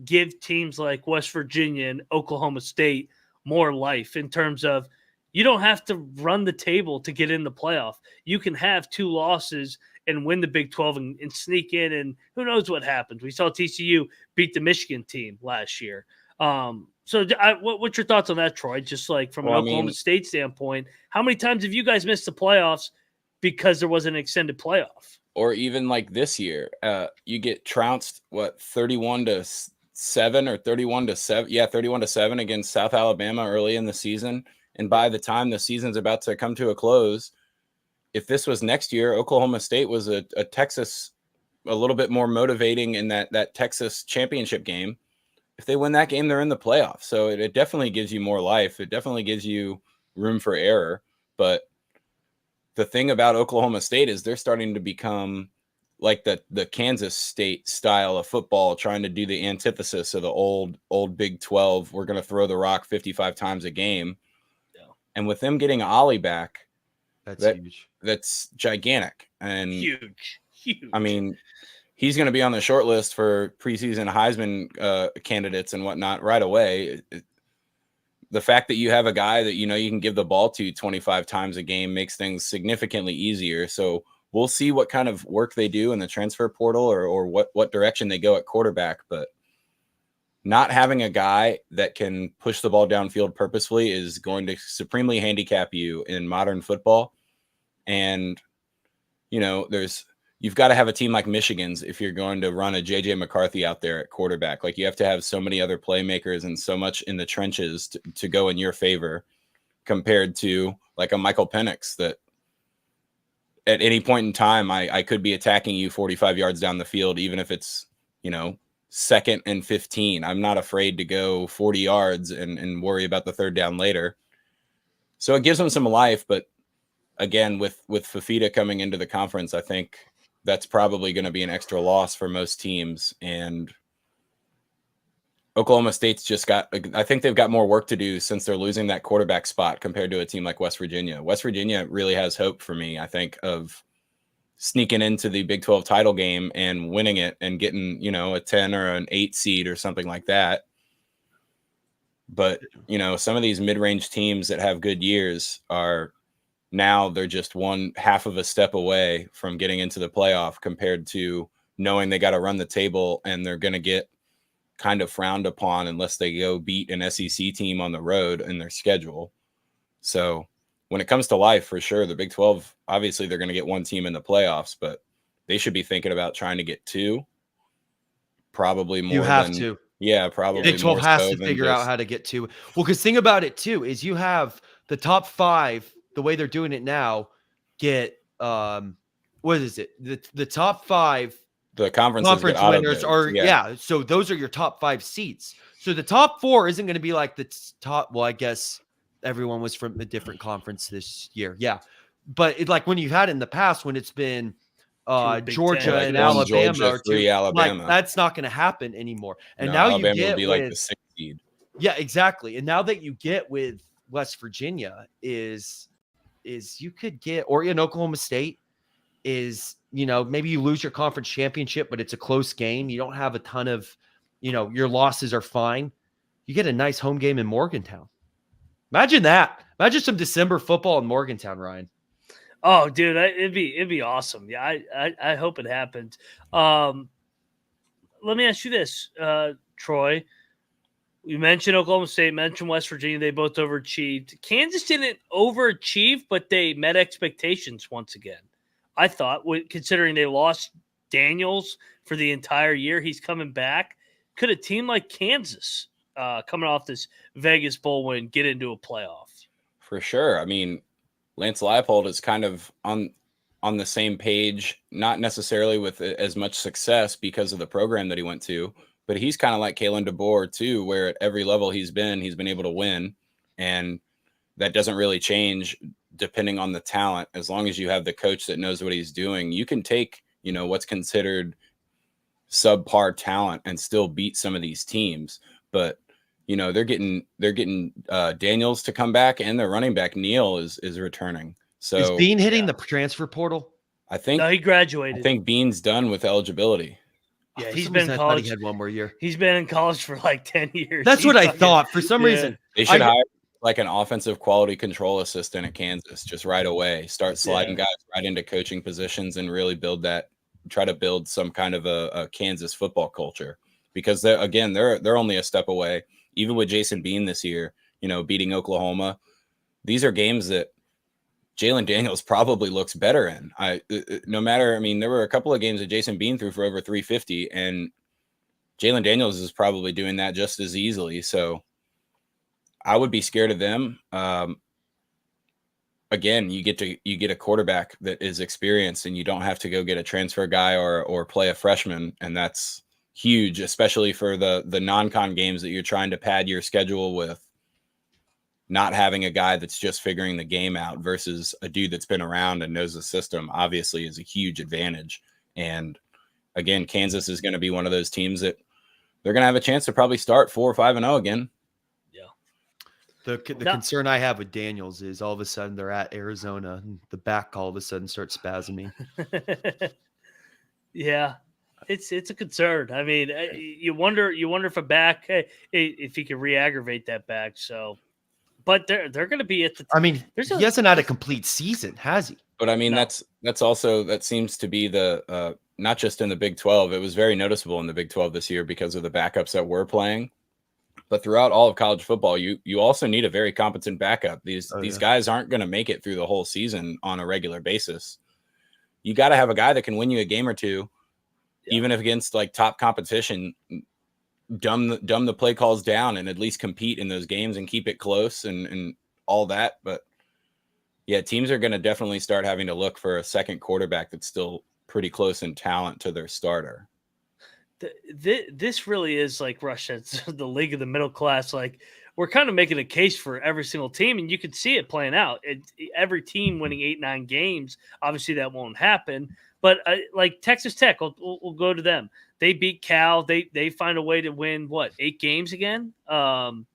give teams like West Virginia and Oklahoma State more life in terms of you don't have to run the table to get in the playoff? You can have 2 losses and win the Big 12 and sneak in, and who knows what happens. We saw TCU beat the Michigan team last year. So what's your thoughts on that, Troy? Just like from an Oklahoma State standpoint, how many times have you guys missed the playoffs because there was an extended playoff? Or
even like this year, you get trounced, 31-7 or 31-7? Yeah, 31-7 against South Alabama early in the season. And by the time the season's about to come to a close, if this was next year, Oklahoma State was a Texas, a little bit more motivating in that Texas championship game. if they win that game, they're in the playoffs. So it definitely gives you more life. It definitely gives you room for error. But the thing about Oklahoma State is they're starting to become like the Kansas State style of football, trying to do the antithesis of the old Big 12. We're going to throw the rock 55 times a game. Yeah. And with them getting Ollie back,
that's huge.
That's gigantic. And
huge.
I mean, he's going to be on the short list for preseason Heisman candidates and whatnot right away. The fact that you have a guy that, you know, you can give the ball to 25 times a game makes things significantly easier. So we'll see what kind of work they do in the transfer portal or what direction they go at quarterback. But not having a guy that can push the ball downfield purposefully is going to supremely handicap you in modern football. And, you know, you've got to have a team like Michigan's if you're going to run a JJ McCarthy out there at quarterback. Like, you have to have so many other playmakers and so much in the trenches to go in your favor compared to like a Michael Penix that at any point in time, I could be attacking you 45 yards down the field, even if it's, you know, 2nd and 15. I'm not afraid to go 40 yards and worry about the third down later. So it gives them some life. But again, with Fifita coming into the conference, I think that's probably going to be an extra loss for most teams. And Oklahoma State's I think they've got more work to do since they're losing that quarterback spot compared to a team like West Virginia. West Virginia really has hope for me, I think, of sneaking into the Big 12 title game and winning it and getting, you know, a 10 or an 8 seed or something like that. But, you know, some of these mid-range teams that have good years they're just one half of a step away from getting into the playoff compared to knowing they got to run the table and they're going to get kind of frowned upon unless they go beat an SEC team on the road in their schedule. So when it comes to life, for sure, the Big 12, obviously they're going to get one team in the playoffs, but they should be thinking about trying to get 2, probably more.
You have to.
Yeah, probably.
Big 12 has to figure out how to get 2. Well, because think about it too, is you have the top 5, the way they're doing it now, get what is it? The top 5
the conference
winners are so those are your top 5 seats. So the top 4 isn't going to be like the top. Well, I guess everyone was from a different conference this year. Yeah. But like when you've had in the past, when it's been Georgia and Alabama,
Georgia,
or 2,
Alabama,
like, that's not going to happen anymore. And now
Alabama
you get
would be like the 6th seed.
Yeah, exactly. And now that you get with West Virginia is you could get, or in Oklahoma State is, you know, maybe you lose your conference championship, but it's a close game. You don't have a ton of, you know, your losses are fine. You get a nice home game in Morgantown. Imagine that. Imagine some December football in Morgantown, Ryan.
Oh, dude, it'd be awesome. Yeah, I hope it happens. Let me ask you this, Troy. You mentioned Oklahoma State, mentioned West Virginia. They both overachieved. Kansas didn't overachieve, but they met expectations once again. I thought, considering they lost Daniels for the entire year, he's coming back. Could a team like Kansas, coming off this Vegas Bowl win, get into a playoff?
For sure. I mean, Lance Leipold is kind of on the same page, not necessarily with as much success because of the program that he went to, but he's kind of like Kalen DeBoer too, where at every level he's been able to win. And that doesn't really change depending on the talent. As long as you have the coach that knows what he's doing, you can take, you know, what's considered subpar talent and still beat some of these teams. But, you know, they're getting Daniels to come back, and their running back Neal is returning. So
is Bean hitting the transfer portal?
I think
he graduated.
I think Bean's done with eligibility.
Yeah, he's been in college.
He had one more year.
He's been in college for like 10 years.
That's what I thought. For some reason,
they should hire like an offensive quality control assistant at Kansas just right away. Start sliding guys right into coaching positions and really try to build some kind of a Kansas football culture, because they're only a step away. Even with Jason Bean this year, you know, beating Oklahoma, these are games that Jalon Daniels probably looks better in. There were a couple of games that Jason Bean threw for over 350, and Jalon Daniels is probably doing that just as easily. So I would be scared of them. Again, you get a quarterback that is experienced, and you don't have to go get a transfer guy or play a freshman, and that's huge, especially for the non-con games that you're trying to pad your schedule with. Not having a guy that's just figuring the game out versus a dude that's been around and knows the system obviously is a huge advantage. And again, Kansas is going to be one of those teams that they're going to have a chance to probably start 4 or 5-0 again.
Yeah. The concern I have with Daniels is all of a sudden they're at Arizona and the back all of a sudden starts spasming.
Yeah. It's a concern. I mean, you wonder if a back, if he can re-aggravate that back. So, but they're going to be at the.
I mean, he hasn't had a complete season, has he?
But I mean, no. that's also, that seems to be the not just in the Big 12. It was very noticeable in the Big 12 this year because of the backups that were playing. But throughout all of college football, you also need a very competent backup. These guys aren't going to make it through the whole season on a regular basis. You got to have a guy that can win you a game or two. Yeah. Even if against like top competition, dumb the play calls down and at least compete in those games and keep it close and all that. But yeah, teams are going to definitely start having to look for a second quarterback that's still pretty close in talent to their starter.
This really is like Russia's the league of the middle class. Like we're kind of making a case for every single team, and you can see it playing out. Every team winning 8-9 games. Obviously, that won't happen. But like Texas Tech, we'll go to them. They beat Cal. They find a way to win 8 games again. Did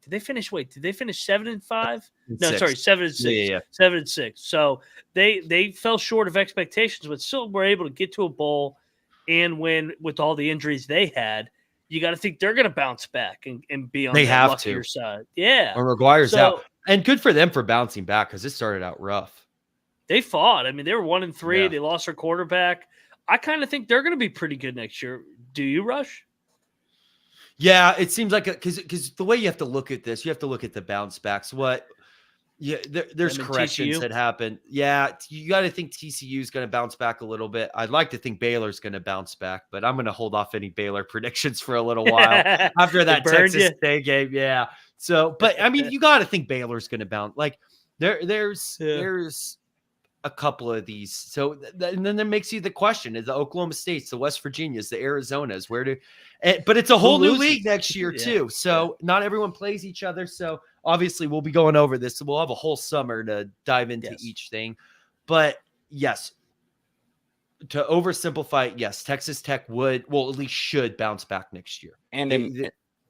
they finish? Did they finish 7-5? No, sorry, 7-6.
Yeah.
7-6. So they fell short of expectations, but still were able to get to a bowl and win with all the injuries they had. You got to think they're going to bounce back and be on the luckier side. Yeah,
or McGuire's out, and good for them for bouncing back because it started out rough.
They fought. I mean, they were 1-3. Yeah. They lost their quarterback. I kind of think they're going to be pretty good next year. Do you, Rush?
Yeah, it seems like because the way you have to look at this, you have to look at the bounce backs. There's corrections that happen. Yeah, you got to think TCU is going to bounce back a little bit. I'd like to think Baylor's going to bounce back, but I'm going to hold off any Baylor predictions for a little while after that Texas State game. Yeah. So, but I mean, you got to think Baylor's going to bounce. Like there's a couple of these. So and then that makes you the question: is the Oklahoma States, the West Virginias, the Arizonas, but it's a whole new league next year too. So not everyone plays each other. So obviously we'll be going over this. So we'll have a whole summer to dive into each thing. But yes, to oversimplify, yes, Texas Tech at least should bounce back next year.
And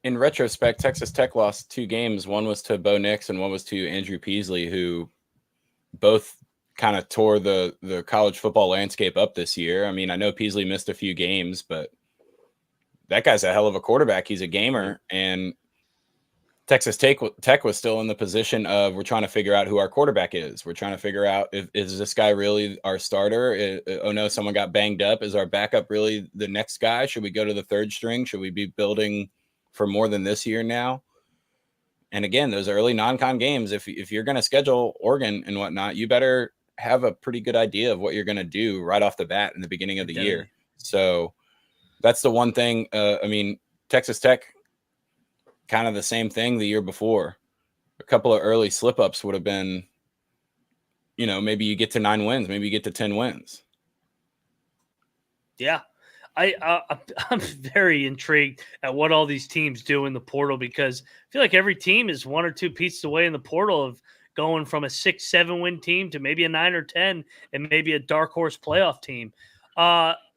in retrospect, Texas Tech lost 2 games. One was to Bo Nix and one was to Andrew Peasley, who both kind of tore the college football landscape up this year. I mean, I know Peasley missed a few games, but that guy's a hell of a quarterback. He's a gamer, and Texas Tech was still in the position of, we're trying to figure out who our quarterback is. We're trying to figure out, is this guy really our starter? Oh no, someone got banged up. Is our backup really the next guy? Should we go to the 3rd string? Should we be building for more than this year now? And again, those early non-con games, if you're going to schedule Oregon and whatnot, you better have a pretty good idea of what you're going to do right off the bat in the beginning of the year. So that's the one thing. I mean, Texas Tech, kind of the same thing the year before. A couple of early slip-ups would have been, maybe you get to 9 wins, maybe you get to 10 wins.
Yeah. I'm very intrigued at what all these teams do in the portal, because I feel like every team is 1 or 2 pieces away in the portal of going from a 6-7 win team to maybe a 9 or 10 and maybe a dark horse playoff team.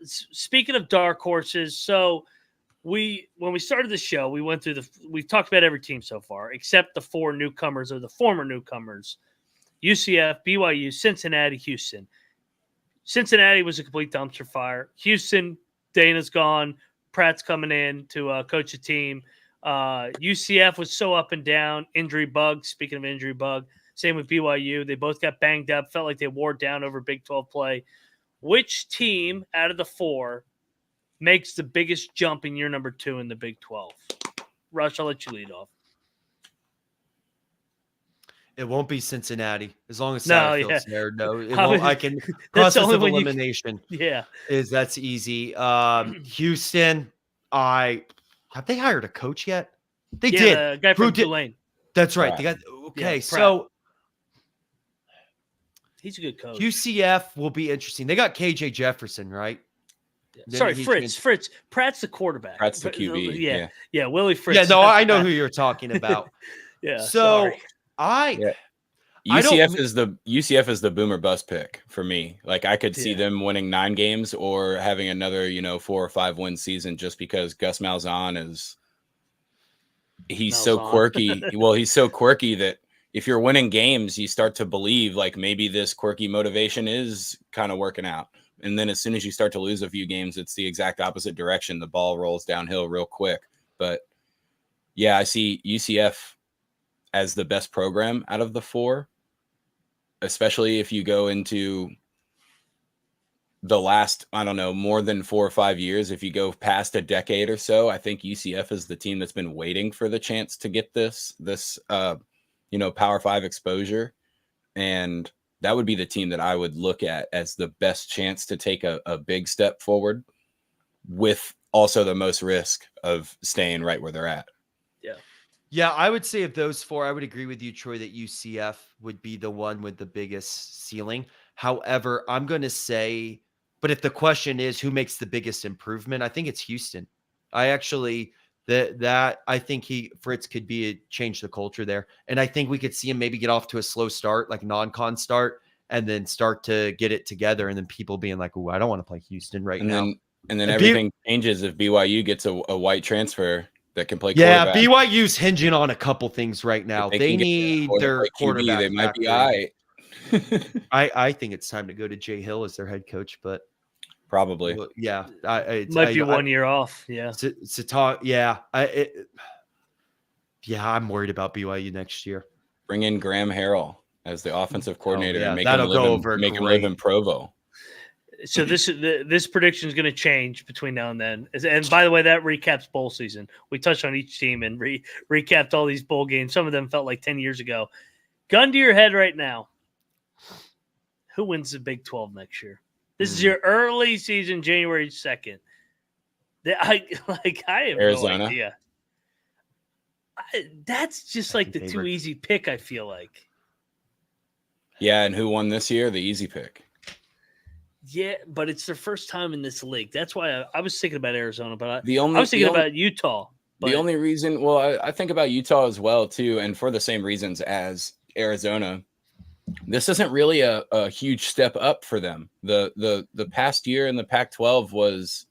Speaking of dark horses, so when we started the show, we've talked about every team so far except the 4 newcomers, or the former newcomers: UCF, BYU, Cincinnati, Houston. Cincinnati was a complete dumpster fire. Houston, Dana's gone. Pratt's coming in to coach a team. UCF was so up and down. Injury bug. Speaking of injury bug, same with BYU. They both got banged up. Felt like they wore down over Big 12 play. Which team out of the 4 makes the biggest jump in year number 2 in the Big 12? Rush, I'll let you lead off.
It won't be Cincinnati as long as Satterfield's there. No, it won't. I can
process
of elimination.
Yeah,
that's easy. Houston, have they hired a coach yet? They did.
A guy from Tulane.
That's right. They got so
he's a good coach.
UCF will be interesting. They got KJ Jefferson, right?
Sorry, Fritz. Pratt's the quarterback.
Pratt's the QB.
Yeah. Willie Fritz.
Yeah, no, I know who you're talking about.
Yeah.
So
sorry.
UCF is the boomer bust pick for me. Like I could see them winning 9 games or having another 4 or 5 win season just because Gus Malzahn he's so quirky. Well, he's so quirky that if you're winning games, you start to believe like maybe this quirky motivation is kind of working out. And then as soon as you start to lose a few games, it's the exact opposite direction. The ball rolls downhill real quick. But yeah, I see UCF as the best program out of the 4, especially if you go into the last, I don't know, more than 4 or 5 years. If you go past a decade or so, I think UCF is the team that's been waiting for the chance to get this Power 5 exposure. And that would be the team that I would look at as the best chance to take a big step forward with also the most risk of staying right where they're at.
Yeah, I would say of those 4, I would agree with you, Troy, that UCF would be the one with the biggest ceiling. However, I'm going to say, but if the question is who makes the biggest improvement, I think it's Houston. I think Fritz could change the culture there. And I think we could see him maybe get off to a slow start, like non-con start, and then start to get it together. And then people being like, "Oh, I don't want to play Houston now."
And then everything changes if BYU gets a white transfer that can play quarterback.
Yeah, BYU's hinging on a couple things right now. They need their quarterback.
They might be all right.
I think it's time to go to Jay Hill as their head coach, but
probably.
Yeah.
It might be 1 year off. Yeah.
To talk. Yeah. I'm worried about BYU next year.
Bring in Graham Harrell as the offensive coordinator and make him live in Provo.
So this prediction is going to change between now and then. And by the way, that recaps bowl season. We touched on each team and recapped all these bowl games. Some of them felt like 10 years ago. Gun to your head right now. Who wins the Big 12 next year? This is your early season, January 2nd. I have
Arizona.
no idea. That's just like the too easy pick, I feel like.
Yeah, and who won this year? The easy pick.
Yeah, but it's their first time in this league. That's why I was thinking about Arizona, but I was thinking about Utah.
The only reason, I think about Utah as well, too, and for the same reasons as Arizona. This isn't really a huge step up for them. The past year in the Pac-12 was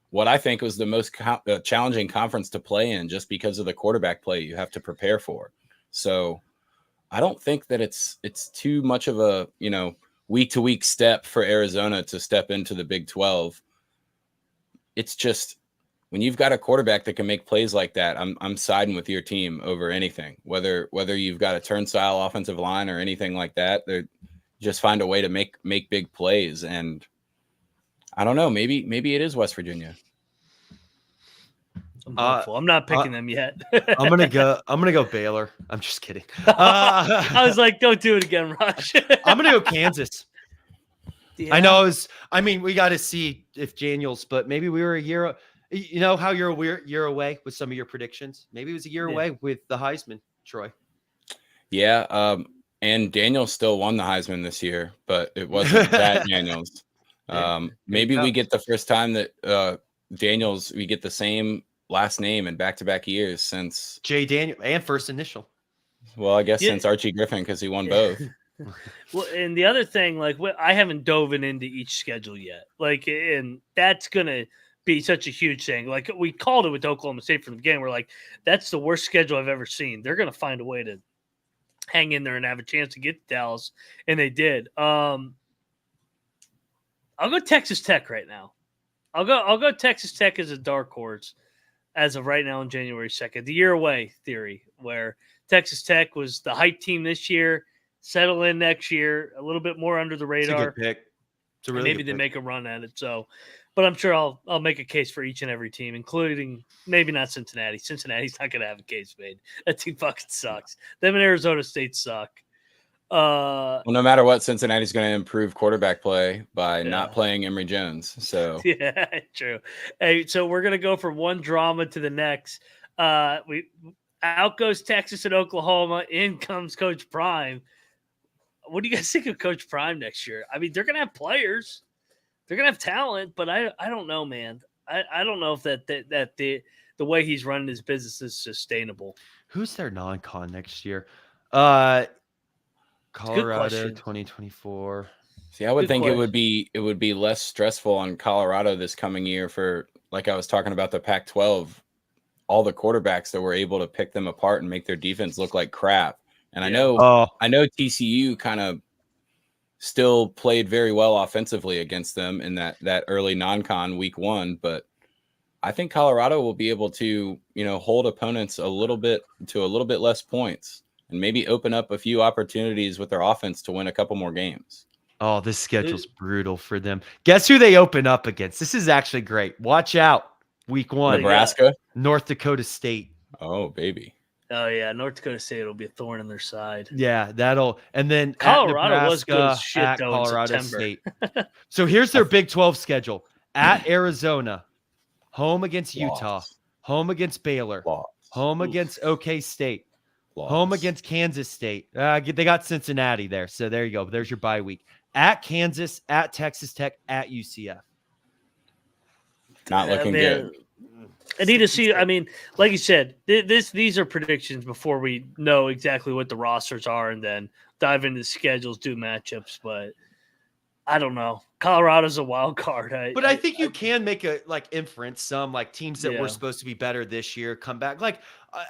what I think was the most challenging conference to play in just because of the quarterback play you have to prepare for. So I don't think that it's too much of a, week-to-week step for Arizona to step into the Big 12. It's just when you've got a quarterback that can make plays like that, I'm siding with your team over anything. Whether you've got a turnstile offensive line or anything like that, they just find a way to make big plays. And I don't know, maybe it is West Virginia.
I'm hopeful. I'm not picking them yet.
I'm gonna go Baylor. I'm just kidding.
I was like, don't do it again, Rush.
I'm gonna go Kansas. Yeah. I know. We got to see if Daniels, but maybe we were a year. You know how you're a year away with some of your predictions. Maybe it was a year away with the Heisman, Troy.
Yeah, and Daniels still won the Heisman this year, but it wasn't that Daniels. Maybe we get the first time that Daniels, we get the same last name in back-to-back years since
Jay Daniel and first initial.
Well, I guess since Archie Griffin, because he won both.
Well, and the other thing, I haven't dove into each schedule yet. And that's gonna be such a huge thing. Like we called it with Oklahoma State from the beginning. We're like, that's the worst schedule I've ever seen. They're gonna find a way to hang in there and have a chance to get to Dallas, and they did. I'll go Texas Tech right now. I'll go Texas Tech as a dark horse as of right now on January 2nd. The year away theory, where Texas Tech was the hype team this year, settle in next year, a little bit more under the radar.
It's a good pick. It's a really
maybe they make a run at it. So, but I'm sure I'll make a case for each and every team, including maybe not Cincinnati. Cincinnati's not going to have a case made. That team fucking sucks. Them and Arizona State suck.
Well, no matter what, Cincinnati's going to improve quarterback play by not playing Emory Jones. So
yeah, true. Hey, so we're going to go from one drama to the next. Out goes Texas and Oklahoma. In comes Coach Prime. What do you guys think of Coach Prime next year? I mean, they're going to have players. they're gonna have talent, but I don't know, man. I don't know if that the way he's running his business is sustainable.
Who's their non-con next year? Colorado 2024.
See, I would think it would be less stressful on Colorado this coming year for, like I was talking about the Pac-12, all the quarterbacks that were able to pick them apart and make their defense look like crap. And I know TCU kind of still played very well offensively against them in that early non-con week 1, but I think Colorado will be able to, hold opponents a little bit less points and maybe open up a few opportunities with their offense to win a couple more games.
Oh, this schedule's brutal for them. Guess who they open up against? This is actually great. Watch out. Week 1.
Nebraska?
North Dakota State.
Oh, baby.
Oh, yeah. North Dakota State will be a thorn in their side.
Yeah, and then
Colorado was good as shit, though,
Colorado
in September.
State. So here's their Big 12 schedule. At Arizona, home against Utah, home against Baylor, home against OK State, home against Kansas State. They got Cincinnati there. So there you go. There's your bye week. At Kansas, at Texas Tech, at UCF.
Not looking good.
I need to see. I mean, like you said, these are predictions before we know exactly what the rosters are, and then dive into the schedules, do matchups. But I don't know. Colorado's a wild card.
I think you can make a inference. Some teams that were supposed to be better this year come back.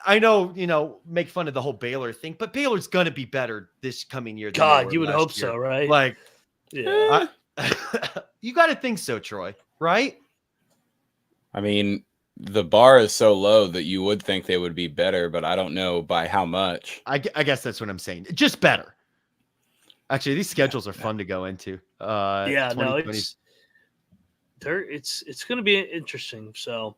I know, make fun of the whole Baylor thing, but Baylor's gonna be better this coming year.
God, you would hope so, right?
Yeah. You got to think so, Troy. Right?
I mean, the bar is so low that you would think they would be better, but I don't know by how much.
I guess that's what I'm saying. Just better. Actually, these schedules are fun to go into.
It's going to be interesting. So,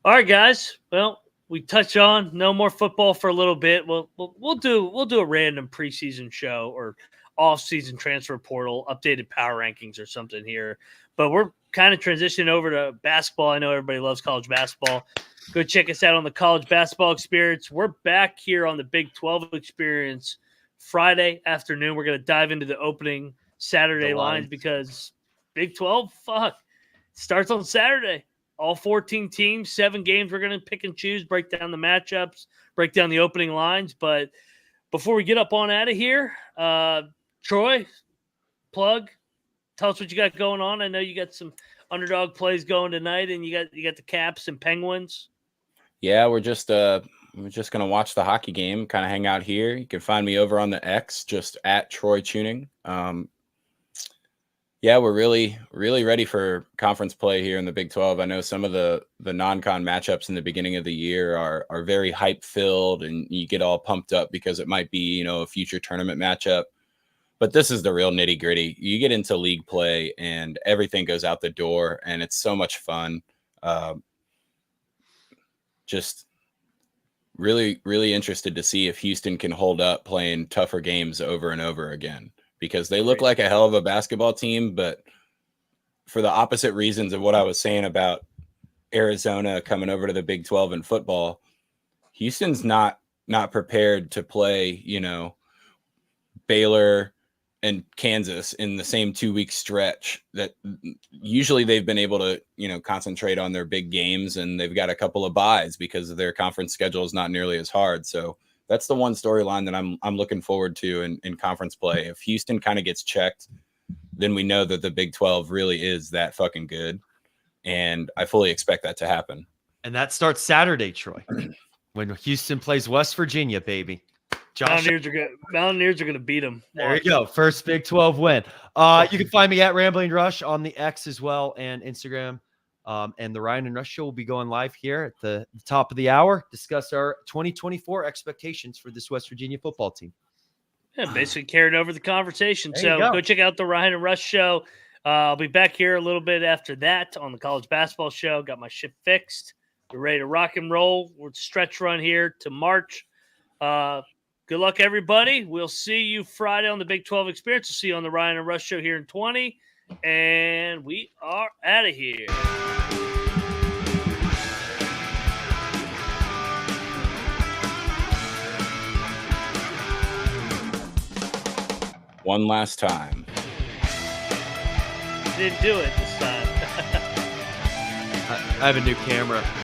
all right, guys. Well, we touch on no more football for a little bit. We'll do a random preseason show or off-season transfer portal, updated power rankings or something here. But we're kind of transitioning over to basketball. I know everybody loves college basketball. Go check us out on the College Basketball Experience. We're back here on the Big 12 Experience Friday afternoon. We're going to dive into the opening Saturday lines because Big 12, starts on Saturday. All 14 teams, 7 games. We're going to pick and choose, break down the matchups, break down the opening lines. But before we get up on out of here, Troy, plug. Tell us what you got going on. I know you got some underdog plays going tonight, and you got the Caps and Penguins.
Yeah, we're just gonna watch the hockey game, kind of hang out here. You can find me over on the X, just at Troy Chewning. Yeah, we're really, really ready for conference play here in the Big 12. I know some of the non-con matchups in the beginning of the year are very hype filled, and you get all pumped up because it might be, a future tournament matchup. But this is the real nitty gritty. You get into league play and everything goes out the door, and it's so much fun. Just really, really interested to see if Houston can hold up playing tougher games over and over again, because they look like a hell of a basketball team, but for the opposite reasons of what I was saying about Arizona coming over to the Big 12 in football, Houston's not prepared to play, Baylor and Kansas in the same 2-week stretch. That usually they've been able to, concentrate on their big games, and they've got a couple of byes because of their conference schedule is not nearly as hard. So that's the one storyline that I'm looking forward to in conference play. If Houston kind of gets checked, then we know that the Big 12 really is that fucking good. And I fully expect that to happen.
And that starts Saturday, Troy, when Houston plays West Virginia, baby.
Mountaineers are going to beat them.
There you go. First Big 12 win. You can find me at Rambling Rush on the X as well and Instagram. And the Ryan and Rush Show will be going live here at the top of the hour. Discuss our 2024 expectations for this West Virginia football team.
Yeah, basically carried over the conversation. So go check out the Ryan and Rush Show. I'll be back here a little bit after that on the College Basketball Show. Got my ship fixed. We're ready to rock and roll. We're stretch run here to March. Good luck, everybody. We'll see you Friday on the Big 12 Experience. We'll see you on the Ryan and Rush Show here in 20. And we are out of here.
One last time.
didn't do it this time.
I have a new camera.